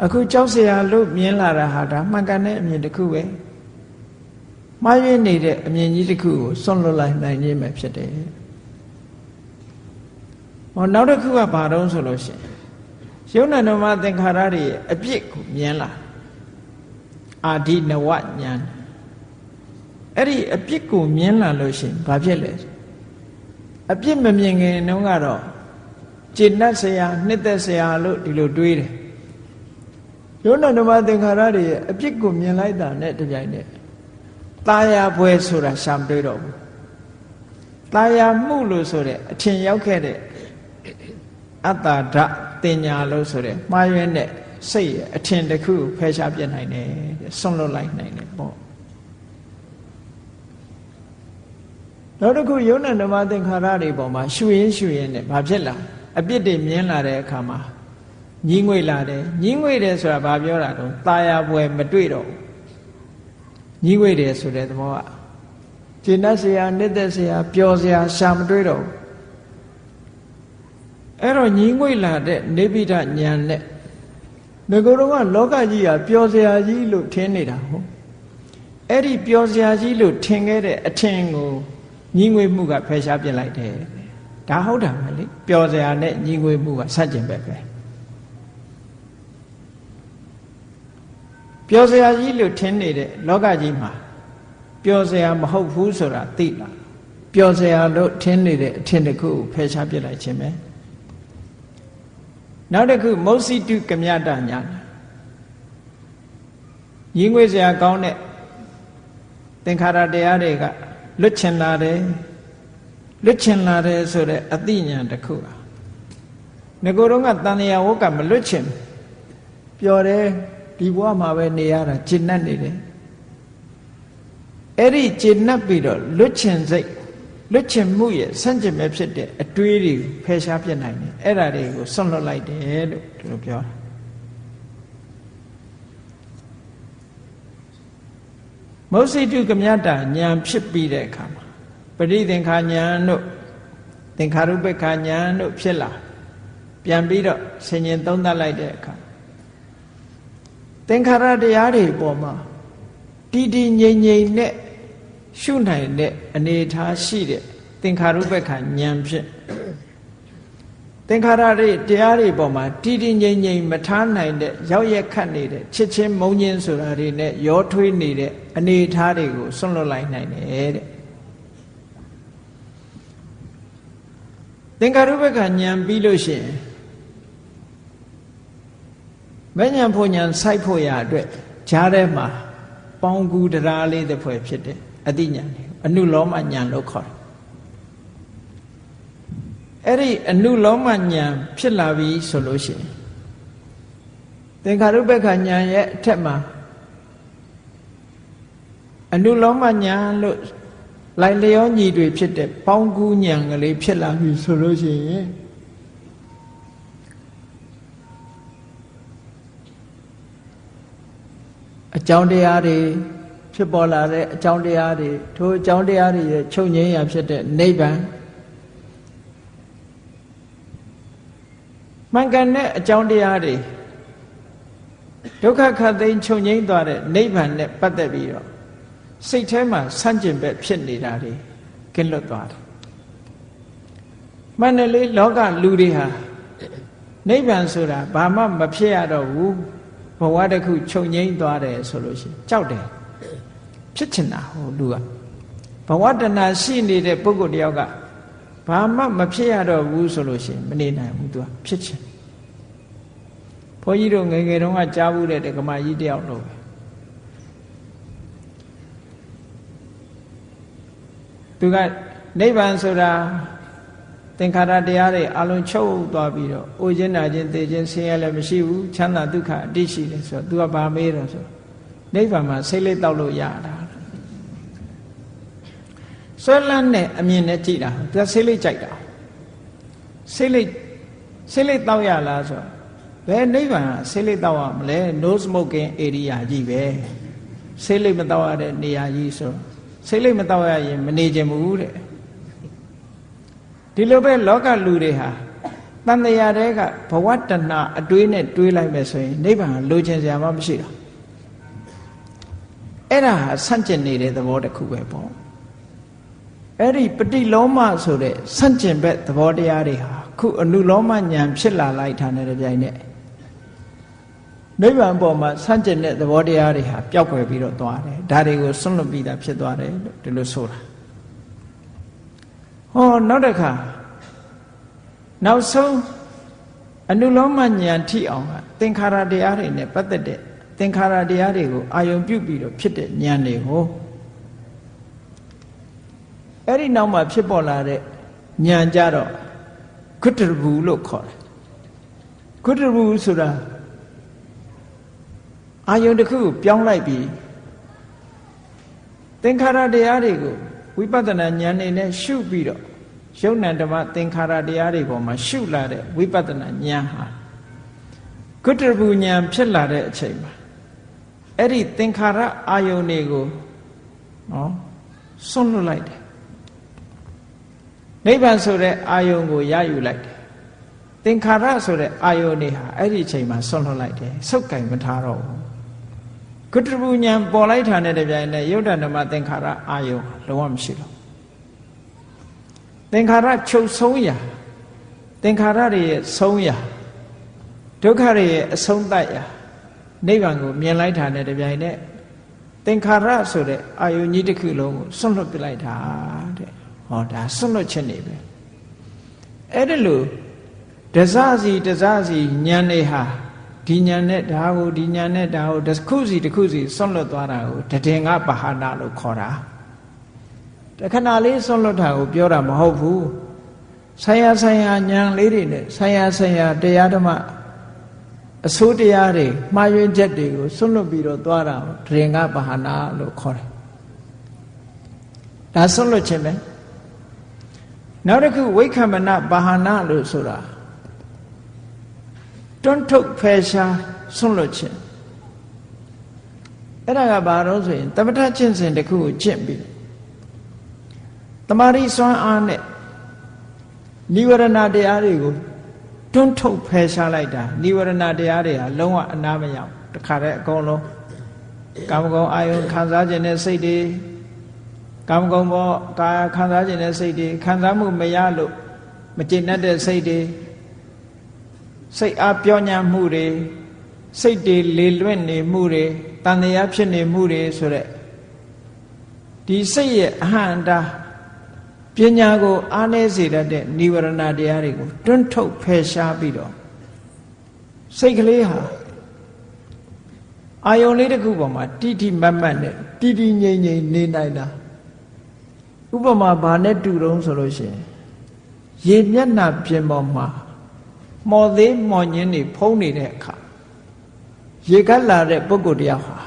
အခုကြောက်เสียလို့မြင်လာတာဟာဒါမှန်ကန်တဲ့အမြင်တစ်ခုပဲမှားရွက်နေတဲ့အမြင်ကြီးတစ်ခုကိုစွန့်လွတ်လိုက်နိုင်ခြင်းပဲဖြစ်တယ်နောက်တစ်ခုကဘာတုံးဆိုလို့ရှိရင်ယုံနာဓမ္မသင်္ခါရတွေအပြစ်ကိုမြင်လာအာဒီနဝဉာဏ်အဲ့ဒီအပြစ်ကိုမြင်လာလို့ရှိရင်ဘာဖြစ်လဲအပြစ်မမြင်ခင်တုန်းကတော့ကျေနပ်เสียနှစ်သက်เสียလို့ဒီလိုတွေးတယ်ယုံနာဓမ္မသင်္ခါရတွေအပြစ်ကိုမြင်လိုက်တာနဲ့တပြိုင်နက်ตาယာပွဲဆိုတာရှာမတွေ့တော့ဘူးตาယာမှုလို့ဆိုတဲ့အထင်ရောက်ခဲ့တဲ့အတ္တဓာတ်တင်ညာလို့ဆိုတဲ့မှားယွင်းတဲ့စိတ်ရဲ့အထင်တစ်ခုဖယ်ရှားပြစ်နိုင်တယ်ဆွန့်လွတ်လိုက်နိုင်တယ်ပေါ့နောက်တစ်ခုယုံနာဓမ္မသင်္ခါရတွေပေါ်မှာရှုရင်းနဲ့ဘာဖြစ်လာအပြစ်တွေမြင်လာတဲ့အခါမှာညှိငွေ့လာတယ်ညှိငွေ့တယ်ဆိုတာဘာပြောတာတော့ตาယာပွဲမတွေ့တော့ဘူးညှိငွေ့တယ်ဆိုတဲ့သဘောကကျေနပ်เสียနှစ်သက်เสียပျော်เสียရှာမတွေ့တော့ဘူးအဲ့တော့ညီငွေ့လာတဲ့နေပိဋဉာဏ်နဲ့ငကိုတော့ကလောကကြီးဟာပျော်စရာကြီးလို့ထင်နေတာဟုတ်အဲ့ဒီပျော်စရာကြီးလို့ထင်ခဲ့တဲ့အထင်ကိုညီငွေ့မှုကဖယ်ရှားပြစ်လိုက်တယ်ဒါဟုတ်တာပဲလေပျော်စရာနဲ့ညီငွေ့မှုကဆန့်ကျင်ဘက်ပဲပျော်စရာကြီးလို့ထင်နေတဲ့လောကကြီးမှာပျော်စရာမဟုတ်ဘူးဆိုတာသိလားပျော်စရာလို့ထင်နေတဲ့အထင်တစ်ခုကိုဖယ်ရှားပြစ်လိုက်ခြင်းပဲနောက်တစ်ခုမௌစီတုကမြတညာညီငွေစရာကောင်းတဲ့သင်္ခါရတရားတွေကလွတ်ချင်လာတယ်ဆိုတဲ့အသိဉာဏ်တစ်ခုอ่ะငကိုတော့ကတန်လျာဝတ်ကမလွတ်ချင်ပျော်တယ်ဒီဘဝမှာပဲနေရတာကျဉ်တ်နေတယ်အဲ့ဒီကျဉ်တ်ပြီးတော့လွတ်ချင်စိတ်လွတ်ချင်မှုရဲ့ဆန့်ကျင်ပဲဖြစ်တဲ့အတွေးတွေကိုဖယ်ရှားပြစ်နိုင်တယ်အဲ့ဒါတွေကိုဆွန့်လွတ်လိုက်တယ်လို့ဒီလိုပြောတာမௌစိတုကမြတဉာဏ်ဖြစ်ပြီးတဲ့အခါမှာပရိသင်္ခာဉာဏ်တို့သင်္ခါရုပ္ပခာဉာဏ်တို့ဖြစ်လာပြန်ပြီးတော့ဆင်ញင်သုံးသပ်လိုက်တဲ့အခါသင်္ခါရတရားတွေပေါ်မှာတည်တည်ငြိမ်ငြိမ်နဲ့ရှုနိုင်တဲ့အနေအထားရှိတဲ့သင်္ခါရုပ္ပခာဉာဏ်ဖြစ်သင်္ခါရတွေတရားတွေပေါ်မှာတည်တည်ငြိမ်ငြိမ်မထားနိုင်တဲ့ရောက်ရက်ခတ်နေတဲ့ချစ်ချင်းမုန်းချင်းဆိုတာတွေနဲ့ရောထွေးနေတဲ့အနေအထားတွေကိုဆွန့်လွတ်လိုက်နိုင်တယ်တဲ့သင်္ခါရုပ္ပခာဉာဏ်ပြီးလို့ရှိရင်မဉ္ဇဉ်ဖို့ဉာဏ်စိုက်ဖို့ရအတွက်ဈာထဲမှာပေါင်းကူတရားလေးတစ်ဖွဲ့ဖြစ်တဲ့အတိညာဏ်အနုလောမဉာဏ်လို့ခေါ်တယ်အဲ့ဒီအနုလောမဉာဏ်ဖြစ်လာပြီဆိုလို့ရှိရင်သင်္ခါရုပ္ပခာဉာဏ်ရဲ့အထက်မှာအနုလောမဉာဏ်လို့လိုက်လျောညီတွေဖြစ်တဲ့ပေါင်းကူဉာဏ်ကလေးဖြစ်လာပြီဆိုလို့ရှိရင်အကြောင်းတရားတွေဖြစ်ပေါ်လာတဲ့အကြောင်းတရားတွေထိုအကြောင်းတရားတွေရဲ့ချုပ်ငြိမ်းရာဖြစ်တဲ့နိဗ္ဗာန်မှန်ကန်တဲ့အကြောင်းတရားတွေဒုက္ခခတ်သိမ်းချုပ်ငြိမ်းသွားတဲ့နိဗ္ဗာန်နဲ့ပတ်သက်ပြီးတော့စိတ်ထဲမှာဆန့်ကျင်ဘက်ဖြစ်နေတာတွေကင်းလွတ်သွားတယ်မှန်တယ်လေလောကလူတွေဟာနိဗ္ဗာန်ဆိုတာဘာမှမဖြစ်ရတော့ဘူးဘဝတစ်ခုချုပ်ငြိမ်းသွားတယ်ဆိုလို့ရှိရင်ကြောက်တယ်ဖြစ်ချင်တာဟိုလူကဘဝတဏှာရှိနေတဲ့ပုဂ္ဂိုလ်တယောက်ကဘာမှမဖြစ်ရတော့ဘူးဆိုလို့ရှိရင်မနေနိုင်ဘူးသူကဖြစ်ချင်ဘုန်းကြီးတို့ငယ်ငယ်တုန်းကကြားဘူးတဲ့ဓမ္မကြီးတယောက်လို့သူကနိဗ္ဗာန်ဆိုတာသင်္ခါရတရားတွေအလုံးချုပ်သွားပြီးတော့အိုခြင်းနာခြင်းသိခြင်းဆင်းရဲလည်းမရှိဘူးချမ်းသာဒုက္ခအတိရှိတယ်ဆိုတော့ तू ကဘာမေးတော့ဆိုနိဗ္ဗာန်မှာစိတ်လေးတောက်လို့ရတာဆွဲလန်းတဲ့အမြင်နဲ့ကြည့်တာ तू စိတ်လေးကြိုက်တာစိတ်လေး ဆေးလိပ်တောက်ရလားဆိုဘယ်နိဗ္ဗာန်ဆေးလိပ်တောက်ရမလဲ no smoking area ကြီးပဲဆေးလိပ်မတောက်ရတဲ့နေရာကြီးဆိုဆေးလိပ်မတောက်ရရင်မနေချင်ဘူးတဲ့ဒီလိုပဲလောကလူတွေဟာတန်တရားတွေကဘဝတဏှာအတွေးနဲ့တွေးလိုက်မယ်ဆိုရင်နိဗ္ဗာန်လိုချင်စရာမှမရှိတော့အဲ့ဒါဟာဆန့်ကျင်နေတဲ့သဘောတစ်ခုပဲပေါ့အဲ့ဒီပฏิလောမဆိုတဲ့ဆန့်ကျင်ဘက်သဘောတရားတွေဟာခုအနုလောမဉာဏ်ဖြစ်လာလိုက်တာနဲ့တပြိုင်နက်နိဗ္ဗာန်ပေါ်မှာဆန့်ကျင်တဲ့သဘောတရားတွေဟာပျောက်ကွယ်ပြီးတော့သွားတယ်ဒါတွေကိုဆွန့်လွတ်ပြီးသားဖြစ်သွားတယ်လို့ဒီလိုဆိုတာဟောနောက်တစ်ခါနောက်ဆုံးအနုလောမဉာဏ်ထိအောင်ကသင်္ခါရတရားတွေနဲ့ပတ်သက်တဲ့သင်္ခါရတရားတွေကိုအာယုံပြုပြီးတော့ဖြစ်တဲ့ဉာဏ်တွေကိုအဲ့ဒီနောက်မှာဖြစ်ပေါ်လာတဲ့ဉာဏ်ကြတော့ကုတ္တရဘူးလို့ခေါ်တယ်ကုတ္တရဘူးဆိုတာအာယုံတစ်ခုကိုပြောင်းလိုက်ပြီးသင်္ခါရတရားတွေကိုဝိပဿနာဉာဏ်နဲ့ရှုပြီးတော့ယုံ nant ဓမ္မသင်္ခါရတရားတွေပေါ်မှာရှုလာတဲ့ဝိပဿနာဉာဏ်ဟာကုတ္တရဘူးဉာဏ်ဖြစ်လာတဲ့အချိန်မှာအဲ့ဒီသင်္ခါရအာယုန်တွေကိုဆွန့်လွတ်လိုက်တယ်နိဗ္ဗာန်ဆိုတဲ့အာယုန်ကိုရယူလိုက်တယ်သင်္ခါရဆိုတဲ့အာယုန်တွေဟာအဲ့ဒီအချိန်မှာဆွန့်လွတ်လိုက်တယ်ဆုပ်ကင်မထားတော့ဘူးကုတ္တရဘူးဉာဏ်ပေါ်လိုက်တာနဲ့တပြိုင်နက်ယုတ်တဓမ္မသင်္ခါရအာယုန်လုံးဝမရှိတော့သင်္ခါရချုပ်ဆုံးရာသင်္ခါရတွေရဲ့ဆုံးရာဒုက္ခတွေရဲ့အဆုံးသတ်ရာနိဗ္ဗာန်ကိုမြင်လိုက်တာနဲ့တပြိုင်နက်သင်္ခါရဆိုတဲ့အာယုန်ကြီးတစ်ခုလုံးကိုဆွန့်လွတ်ပြလိုက်တာတဲ့ဟောဒါဆွန့်လွတ်ခြင်းနေပဲအဲ့ဒါလို့တစစီတစစီဉာဏ်တွေဟာဒီဉာဏ်နဲ့ဒါကိုဒီဉာဏ်နဲ့ဒါကိုတစ်ခုစီတစ်ခုစီဆွန့်လွတ်သွားတာကိုတည်ငါပဟာနာလို့ခေါ်တာတခဏလေးဆွန့်လွတ်တာကိုပြောတာမဟုတ်ဘူးဆိုင်ရာဆိုင်ရာဉာဏ်လေးတွေနဲ့ဆိုင်ရာဆိုင်ရာတရားဓမ္မအစိုးတရားတွေမှားယွင်းချက်တွေကိုဆွန့်လွတ်ပြီးတော့သွားတာတရင်ကပဟာနာလို့ခေါ်တယ်ဒါဆွန့်လွတ်ခြင်းပဲနောက်တစ်ခုဝိက္ခမနပဟာနာလို့ဆိုတာတွန်းထုတ်ဖယ်ရှားဆွန့်လွတ်ခြင်းအဲ့ဒါကဘာလို့ဆိုရင်တမထကျင့်စဉ်တစ်ခုကိုကျင့်ပြီးတမာရီစွမ်းအားနဲ့နိဝရဏတရားတွေကိုတွန်းထုတ်ဖယ်ရှားလိုက်တာနိဝရဏတရားတွေဟာလုံးဝအနာမရောက်တခါတည်းအကုန်လုံးကာမဂုဏ်အာယုံခံစားခြင်းနဲ့စိတ်တွေကာမဂုဏ်ဘောကာယခံစားခြင်းနဲ့စိတ်တွေခံစားမှုမရလို့မကျေနပ်တဲ့စိတ်တွေစိတ်အားပြောညံ့မှုတွေစိတ်တွေလေလွင့်နေမှုတွေတန်တရားဖြစ်နေမှုတွေဆိုတဲ့ဒီစိတ်ရဲ့အဟံတာပညာကိုအားနည်းစေတတ်တဲ့နိဝရဏတရားတွေကိုတွန်းထုတ်ဖယ်ရှားပြီးတော့စိတ်ကလေးဟာအာယုံလေးတစ်ခုပေါ်မှာတိတိမတ်မတ်နဲ့တိတိငြိမ်ငြိမ်နေနိုင်တာဥပမာဘာနဲ့တူတုံးဆိုလို့ရှိရင်ရေမျက်နှာပြင်ပေါ်မှာမော်သေးမော်ညင်းတွေဖုံးနေတဲ့အခါရေကလာတဲ့ပုဂ္ဂိုလ်တရားဟာ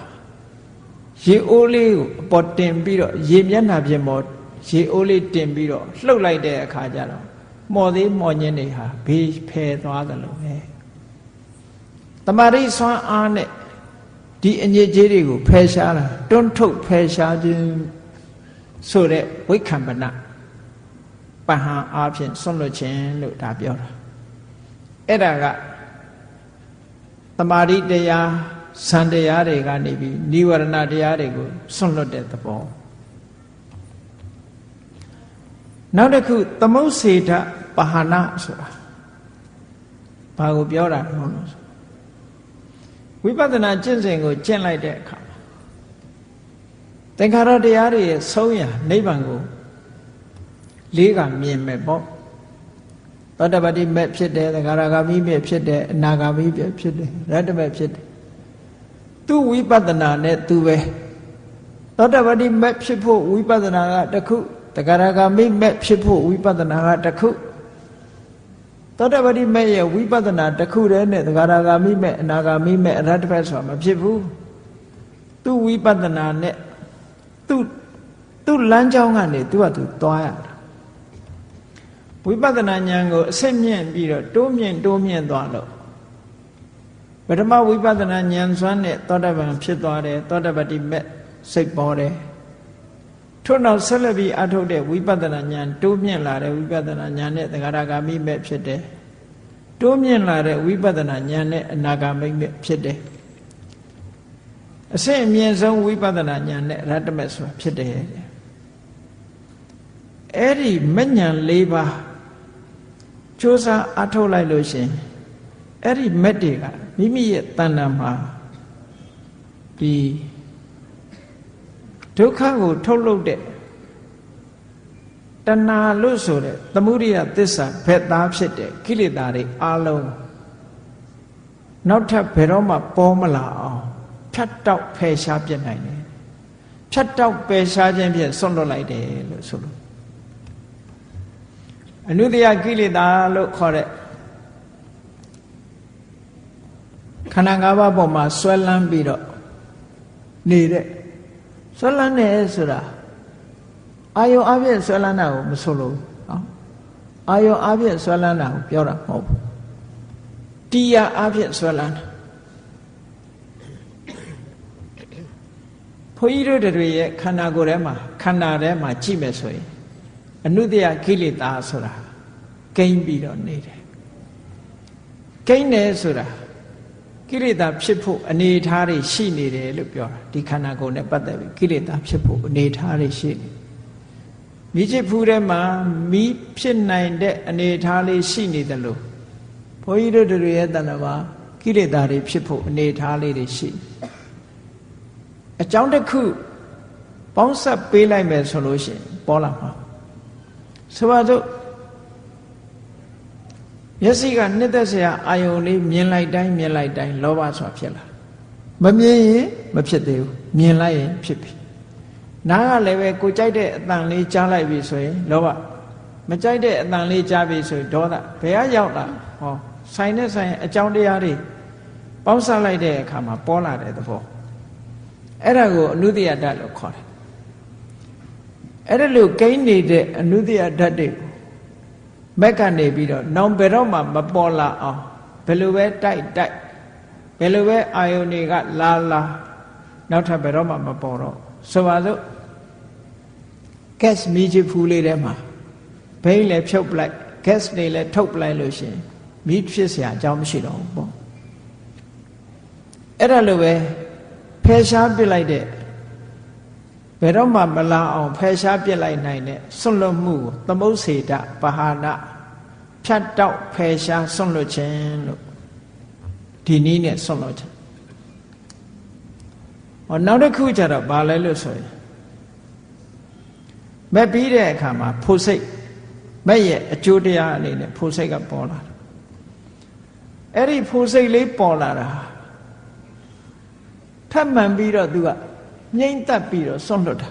ရေအိုးလေးကိုအပေါ်တင်ပြီးတော့ရေမျက်နှာပြင်ပေါ်ရေအိုးလေးတင်ပြီးတော့လှုပ်လိုက်တဲ့အခါကျတော့မော်သေးမော်ညင်းတွေဟာဘေးဖယ်သွားသလိုပဲတမာရိစွမ်းအားနဲ့ဒီအညစ်အကြေးတွေကိုဖယ်ရှားတာတွန်းထုတ်ဖယ်ရှားခြင်းဆိုတဲ့ဝိက္ခမနပဟံအားဖြင့်ဆွန့်လွတ်ခြင်းလို့ဒါပြောတာအဲ့ဒါကတမာရိတရားဇန်တရားတွေကနေပြီးနိဝရဏတရားတွေကိုဆွန့်လွတ်တဲ့သဘောနောက်တစ်ခုသမုတ်စေတပဟာနာဆိုတာဘာကိုပြောတာလဲလို့ဆိုဝိပဿနာကျင့်စဉ်ကိုကျင့်လိုက်တဲ့အခါသင်္ခါရတရားတွေရဲ့ဆုံးရာနိဗ္ဗာန်ကိုလေးကမြင်မဲ့ပေါ့သောတပတိမဲ့ဖြစ်တယ်သဂရဂါမိမဲ့ဖြစ်တယ်အနာဂါမိမဲ့ဖြစ်တယ်ရတ္တမဲ့ဖြစ်တယ်သူဝိပဿနာနဲ့သူပဲသောတပတိမဲ့ဖြစ်ဖို့ဝိပဿနာကတစ်ခုသဂရဂါမိမဲ့ဖြစ်ဖို့ဝိပဿနာကတစ်ခုသောတပတိမဲ့ရဲ့ဝိပဿနာတစ်ခုတည်းနဲ့သဂရဂါမိမဲ့အနာဂါမိမဲ့အရတ္တမဲ့ဆိုတာမဖြစ်ဘူးသူဝိပဿနာနဲ့သူလမ်းကြောင်းကနေသူကသူသွားရတာ ဝိပဿနာဉာဏ်ကိုအစစ်မြင့်ပြီးတော့တိုးမြင့်သွားလို့ပထမဝိပဿနာဉာဏ်စွမ်းနဲ့သောတာပန်ဖြစ်သွားတယ်သောတာပတိမဲ့စိတ်ပေါ်တယ်ထို့နောက်ဆက်လက်ပြီးအထုတ်တဲ့ဝိပဿနာဉာဏ်တိုးမြင့်လာတဲ့ဝိပဿနာဉာဏ်နဲ့သဂရဂါမိမဲ့ဖြစ်တယ်တိုးမြင့်လာတဲ့ဝိပဿနာဉာဏ်နဲ့အနာဂါမိမဲ့ဖြစ်တယ်အစစ်အမြင့်ဆုံးဝိပဿနာဉာဏ်နဲ့အရဟတမေဆိုတာဖြစ်တယ်အဲ့ဒီမဉဏ်၄ပါးကြိုးစားအထုတ်လိုက်လို့ရှင်အဲ့ဒီမက်တွေကမိမိရဲ့တဏ္ဍာမှာဒီဒုက္ခကိုထုတ်လုပ်တဲ့တဏှာလို့ဆိုတဲ့သမုဒိယသစ္စာဘက်သားဖြစ်တဲ့ကိလေသာတွေအလုံးနောက်ထပ်ဘယ်တော့မှပေါ်မလာအောင်ဖြတ်တောက်ဖယ်ရှားပြစ်နိုင်တယ်ဖြတ်တောက်ပယ်ရှားခြင်းဖြင့်ဆွန့်လွတ်လိုက်တယ်လို့ဆိုလို့အနုတ္တယကိလေသာလို့ခေါ်တဲ့ခန္ဓာ၅ပါးပေါ်မှာဆွဲလန်းပြီးတော့နေတဲ့ဆွဲလန်းနေဆိုတာအာယုံအပြည့်ဆွဲလန်းတာကိုမဆိုလို့နော်အာယုံအပြည့်ဆွဲလန်းတာကိုပြောတာမဟုတ်ဘူးတရားအပြည့်ဆွဲလန်းတာဘုန်းကြီးတို့တွေရဲ့ခန္ဓာကိုယ်ထဲမှာခန္ဓာထဲမှာကြည့်မယ်ဆိုရင်အနုတ္တယကိလေသာဆိုတာကိန်းပြီးတော့နေတယ်ကိန်းတယ်ဆိုတာကိလေသာဖြစ်ဖို့အနေအထားတွေရှိနေတယ်လို့ပြောတာဒီခန္ဓာကိုယ်နဲ့ပတ်သက်ပြီးကိလေသာဖြစ်ဖို့အနေအထားတွေရှိနေမိချစ်ဖူးထဲမှာမိဖြစ်နိုင်တဲ့အနေအထားလေးရှိနေတယ်လို့ဘုန်းကြီးတို့တွေရဲ့တဏ္ဍာမှာကိလေသာတွေဖြစ်ဖို့အနေအထားလေးတွေရှိအကြောင်းတစ်ခုပေါင်းဆက်ပေးလိုက်မယ်ဆိုလို့ရှိရင်ပေါ်လာမှာဆိုပါစို့မျက်စိကနှစ်သက်စရာအာယုံလေးမြင်လိုက်တိုင်းလောဘဆိုတာဖြစ်လာမမြင်ရင်မဖြစ်သေးဘူးမြင်လိုက်ရင်ဖြစ်ပြီနားကလည်းပဲကိုကြိုက်တဲ့အတန်လေးကြားလိုက်ပြီဆိုရင်လောဘမကြိုက်တဲ့အတန်လေးကြားပြီဆိုရင်ဒေါသဘယ်ကရောက်လာဟောဆိုင်နဲ့ဆိုင်အကြောင်းတရားတွေပေါင်းစပ်လိုက်တဲ့အခါမှာပေါ်လာတဲ့သဘောအဲ့ဒါကိုအနုတ္တယဓာတ်လို့ခေါ်တယ်အဲ့ဒါလို့ကိန်းနေတဲ့အနုတ္တယဓာတ်တွေကိုမက်ကနေပြီးတော့နောင်ဘယ်တော့မှမပေါ်လာအောင်ဘယ်လိုပဲတိုက်ဘယ်လိုပဲအာယုန်တွေကလာနောက်ထပ်ဘယ်တော့မှမပေါ်တော့ဆိုပါစို့ဂက်စ်မီးချဖူးလေးထဲမှာဘိန်းလည်းဖြုတ်ပလိုက်ဂက်စ်တွေလည်းထုတ်ပလိုက်လို့ရှိရင်မီးဖြစ်เสียအကြောင်းမရှိတော့ဘူးပေါ့အဲ့ဒါလိုပဲဖယ်ရှားပစ်လိုက်တဲ့ဘယ်တော့မှမလာအောင်ဖယ်ရှားပစ်လိုက်နိုင်တဲ့ဆွန့်လွတ်မှုကိုသမုတ်စေတပဟာနဖြတ်တောက်ဖယ်ရှားဆွန့်လွတ်ခြင်းလို့ဒီနည်းနဲ့ဆွန့်လွတ်ခြင်းနောက်တစ်ခုကျတော့ဘာလဲလို့ဆိုရင်မက်ပြီးတဲ့အခါမှာဖို့စိတ်မက်ရဲ့အကျိုးတရားအနေနဲ့ဖို့စိတ်ကပေါ်လာတယ်အဲ့ဒီဖို့စိတ်လေးပေါ်လာတာထပ်မှန်ပြီးတော့သူကငြိမ့်သက်ပြီးတော့ဆွန့်လွတ်တာ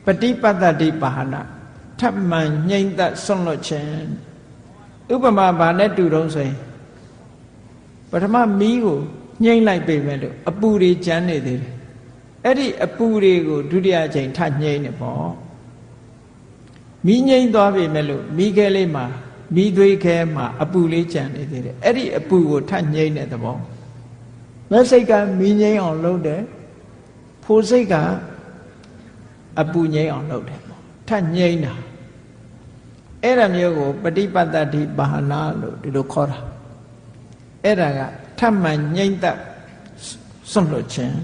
ပฏิပတ္တိပါဟနာထပ်မှန်ငြိမ့်သက်ဆွန့်လွတ်ခြင်းဥပမာဘာနဲ့တူတော့ဆိုရင်ပထမမီးကိုငြိမ့်လိုက်ပြီမဲ့လို့အပူတွေကျန်နေသေးတယ်အဲ့ဒီအပူတွေကိုဒုတိယအချိန်ထပ်ငြိမ့်နေပေါ့မီးငြိမ့်သွားပြီမဲ့လို့မီးခဲလေးမှာမီးသွေးခဲမှာအပူလေးကျန်နေသေးတယ်အဲ့ဒီအပူကိုထပ်ငြိမ့်တဲ့သဘောမက်စိတ်ကမီးငြိမ့်အောင်လုပ်တယ်ဖိုးစိတ်ကအပူငြိမ့်အောင်လုပ်တယ်ပေါ့ထပ်ငြိမ့်တာအဲ့ဒါမျိုးကိုပฏิပတ္တိပါဟနာလို့ဒီလိုခေါ်တာအဲ့ဒါကထပ်မှန်ငြိမ့်သက်ဆွန့်လွတ်ခြင်း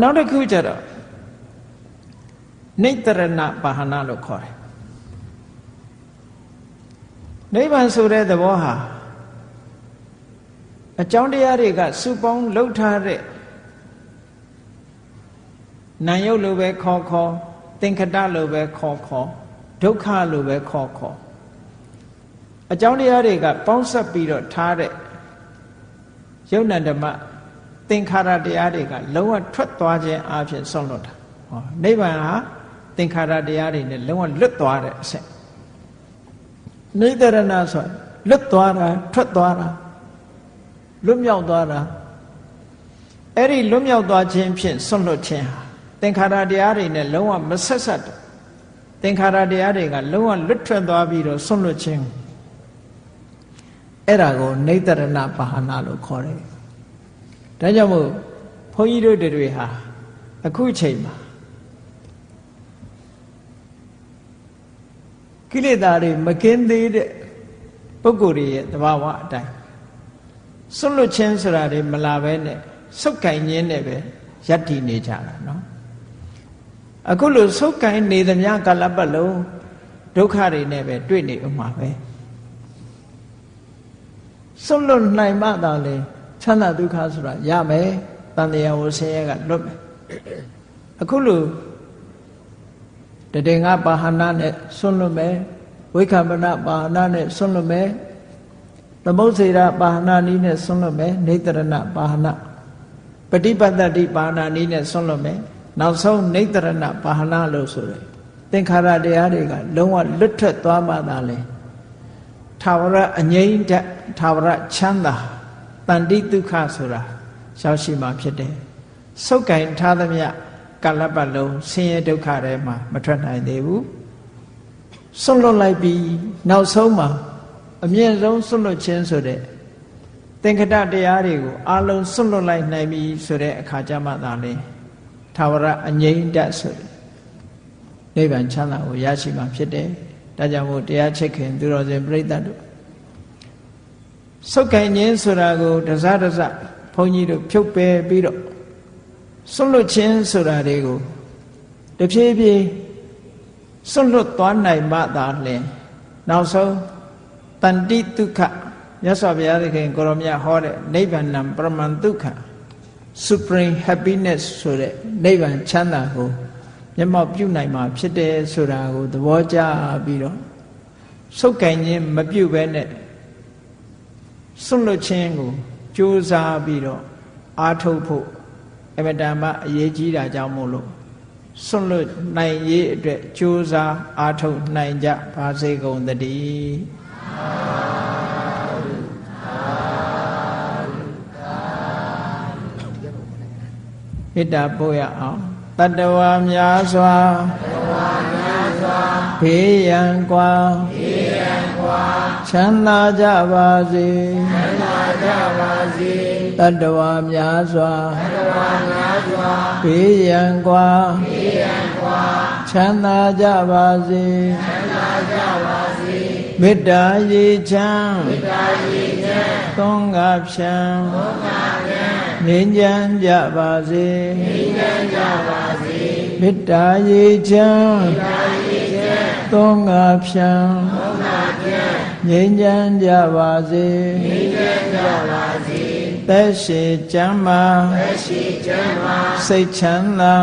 နောက်တစ်ခုကျတော့နိတရဏပါဟနာလို့ခေါ်တယ်နိဗ္ဗာန်ဆိုတဲ့သဘောဟာအကြောင်းတရားတွေကစုပေါင်းလှုပ်ထားတဲ့နာယုတ်လိုပဲခေါ်သင်္ခတလိုပဲခေါ်ဒုက္ခလိုပဲခေါ်အကြောင်းတရားတွေကပေါင်းစပ်ပြီးတော့ထားတဲ့ယုတ်နံဓမ္မသင်္ခါရတရားတွေကလုံးဝထွက်သွားခြင်းအပြင်ဆုံးလွတ်တာနိဗ္ဗာန်ဟာသင်္ခါရတရားတွေနဲ့လုံးဝလွတ်သွားတဲ့အဆင့်နိတရဏဆိုလွတ်သွားတာထွက်သွားတာလွတ်မြောက်သွားတာအဲ့ဒီလွတ်မြောက်သွားခြင်းဖြင့်ဆွန့်လွတ်ခြင်းဟာသင်္ခါရတရားတွေနဲ့လုံးဝမဆက်ဆက် သင်္ခါရတရားတွေကလုံးဝလွတ်ထွက်သွားပြီးတော့ဆွန့်လွတ်ခြင်းအဲ့ဒါကိုနိတ္တရဏပါဟနာလို့ခေါ်တယ်ဒါကြောင့်မို့ဘုန်းကြီးတို့တွေဟာအခုချိန်မှာကိလေသာတွေမကင်းသေးတဲ့ပုဂ္ဂိုလ်တွေရဲ့သဘာဝအတိုင်းဆွန့်လွတ်ခြင်းဆိုတာတွေမလာပဲနဲ့ဆုတ်ကင်ခြင်းနဲ့ပဲယက်တည်နေကြတာနော်အခုလိုဆုတ်ကင်နေသမျှကာလပတ်လုံးဒုက္ခတွေနဲ့ပဲတွေ့နေဥမှာပဲဆွန့်လွတ်နိုင်မှသာလေချမ်းသာဒုက္ခဆိုတာရမယ်တန်တရားဝဆင်းရဲကလွတ်မယ်အခုလိုတတေငါပါဟနာနဲ့ဆွန့်လွတ်မယ်ဝိက္ခမနပါဟနာနဲ့ဆွန့်လွတ်မယ်သမုတ်စေရပါဟနာနည်းနဲ့ဆွန့်လွတ်မယ်နိတ္တရဏပါဟနာပฏิပတ္တိပါဟနာနည်းနဲ့ဆွန့်လွတ်မယ်နောက်ဆုံးနိတ္တရဏပါဟနာလို့ဆိုတယ်သင်္ခါရတရားတွေကလုံးဝလွတ်ထွက်သွားမှသာလေထာဝရအငြိမ့်တဲ့ထာဝရချမ်းသာတန်တိဒုက္ခဆိုတာရောက်ရှိမှဖြစ်တယ်ဆုတ်ကင်ထားသမျှကာလပတ်လုံးဆင်းရဲဒုက္ခထဲမှာမထွက်နိုင်သေးဘူးဆွန့်လွတ်လိုက်ပြီးနောက်ဆုံးမှာအမြင့်ဆုံးဆွန့်လွတ်ခြင်းဆိုတဲ့သင်္ခတတရားတွေကိုအလုံးဆွန့်လွတ်လိုက်နိုင်ပြီဆိုတဲ့အခါကျမှသာလေထာဝရအငြိမ့်တတ်ဆိုတဲ့နိဗ္ဗာန်ချမ်းသာကိုရရှိမှဖြစ်တယ်ဒါကြောင့်မို့တရားချစ်ခင်သူတော်စင်ပြိဿတ်တို့ဆုတ်ကင်ခြင်းဆိုတာကိုတစတစဘုန်းကြီးတို့ဖြုတ်ပယ်ပြီးတော့ဆွန့်လွတ်ခြင်းဆိုတာတွေကိုတဖြည်းဖြည်းဆွန့်လွတ်သွားနိုင်မှသာလျှင်နောက်ဆုံးတန်တိဒုက္ခမြတ်စွာဘုရားသခင်ကိုရောမြတ်ဟောတဲ့နိဗ္ဗာန်ပရမန်ဒုက္ခ supreme happiness ဆိုတဲ့နိဗ္ဗာန်ချမ်းသာကိုမျက်မှောက်ပြုနိုင်မှာဖြစ်တယ်ဆိုတာကိုသဘောကျပြီးတော့ဆုတ်ကင်ခြင်းမပြုဘဲနဲ့ဆွန့်လွတ်ခြင်းကိုကြိုးစားပြီးတော့အားထုတ်ဖို့အမတန်မှအရေးကြီးတာကြောင့်မို့လို့ဆွန့်လွတ်နိုင်ရေးအတွက်ကြိုးစားအားထုတ်နိုင်ကြပါစေကုန်သတည်းဣတ္တပို့ရအောင်တတ္တဝါများစွာဘေးရန်ကွာချမ်းသာကြပါစေတတ္တဝါများစွာဘေးရန်ကွာချမ်းသာကြပါစေမေတ္တာရေချမ်းသုံးငါဖြံငြိမ်းချမ်းကြပါစေမေတ္တာရေချမ်းသုံးငါဖြံငြိမ်းချမ်းကြပါစေသက်ရှိကျမ်းမာစိတ်ချမ်းသာ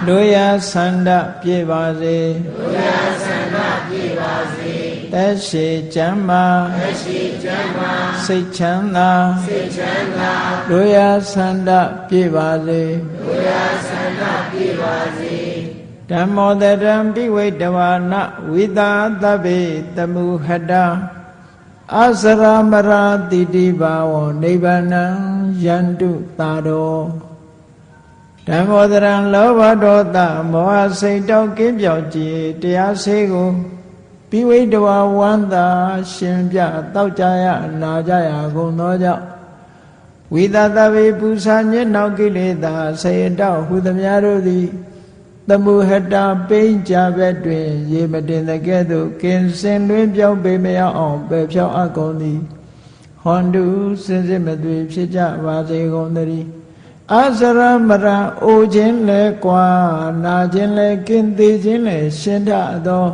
လူရဆန္ဒပြေပါစေသက်ရှိကျမ်းမာစိတ်ချမ်းသာလူရဆန္ဒပြေပါစေဓမ္မောတရံပိဝိတဝါနဝိသာသဗ္ဗေတမုဟတအစရမရာတိတိဘာဝနိဗ္ဗာနံယန္တုသာရောဓမ္မောတရံလောဘဒေါသမောဟစိတ်တောက်ကင်းပြောက်ကြည်တရားစေကိုပိဝိတဝါဝန္တာရှင်ပြတောက်ကြရနာကြရကုန်သောကြောင့်ဝိသသဗ္ဗေပူဇာညစ်နောက်ကိလေသာဆေတောက်ဟုသမျှတို့သည်သမုဟတာပိဉ္ကြဘက်တွင်ရေမတင်တဲ့ကဲ့သို့ကင်စင်လွင်ပြောင်းပေမရအောင်ပယ်ဖြောင်းအပ်ကုန်သည်ဟွန်တုစင်စစ်မသွေဖြစ်ကြပါစေကုန်သတည်းအစရမရံအိုခြင်းလဲကွာနာခြင်းလဲကင်းသေးခြင်းလဲရှင်းတတ်သော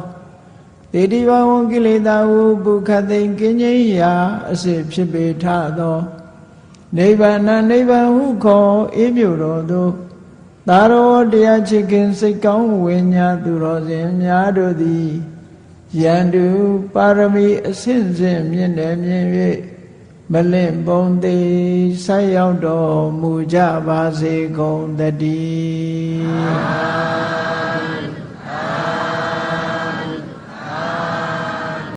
တေတိဘဝံကိလေသာဟုပုခသိင်ကင်းငြိမ်းရာအစစ်ဖြစ်ပေထသောနိဗ္ဗာန်နိဗ္ဗာန်ဟုခေါ်အေးမြတော်သို့သာရောတရားချစ်ခင်စိတ်ကောင်းဝိညာသူတော်စင်များတို့သည်ယန္တုပါရမီအစဉ်စဉ်မြင့်တယ်မြင့်၍မလင့်ပုံသေးဆက်ရောက်တော်မူကြပါစေကုန်သတည်း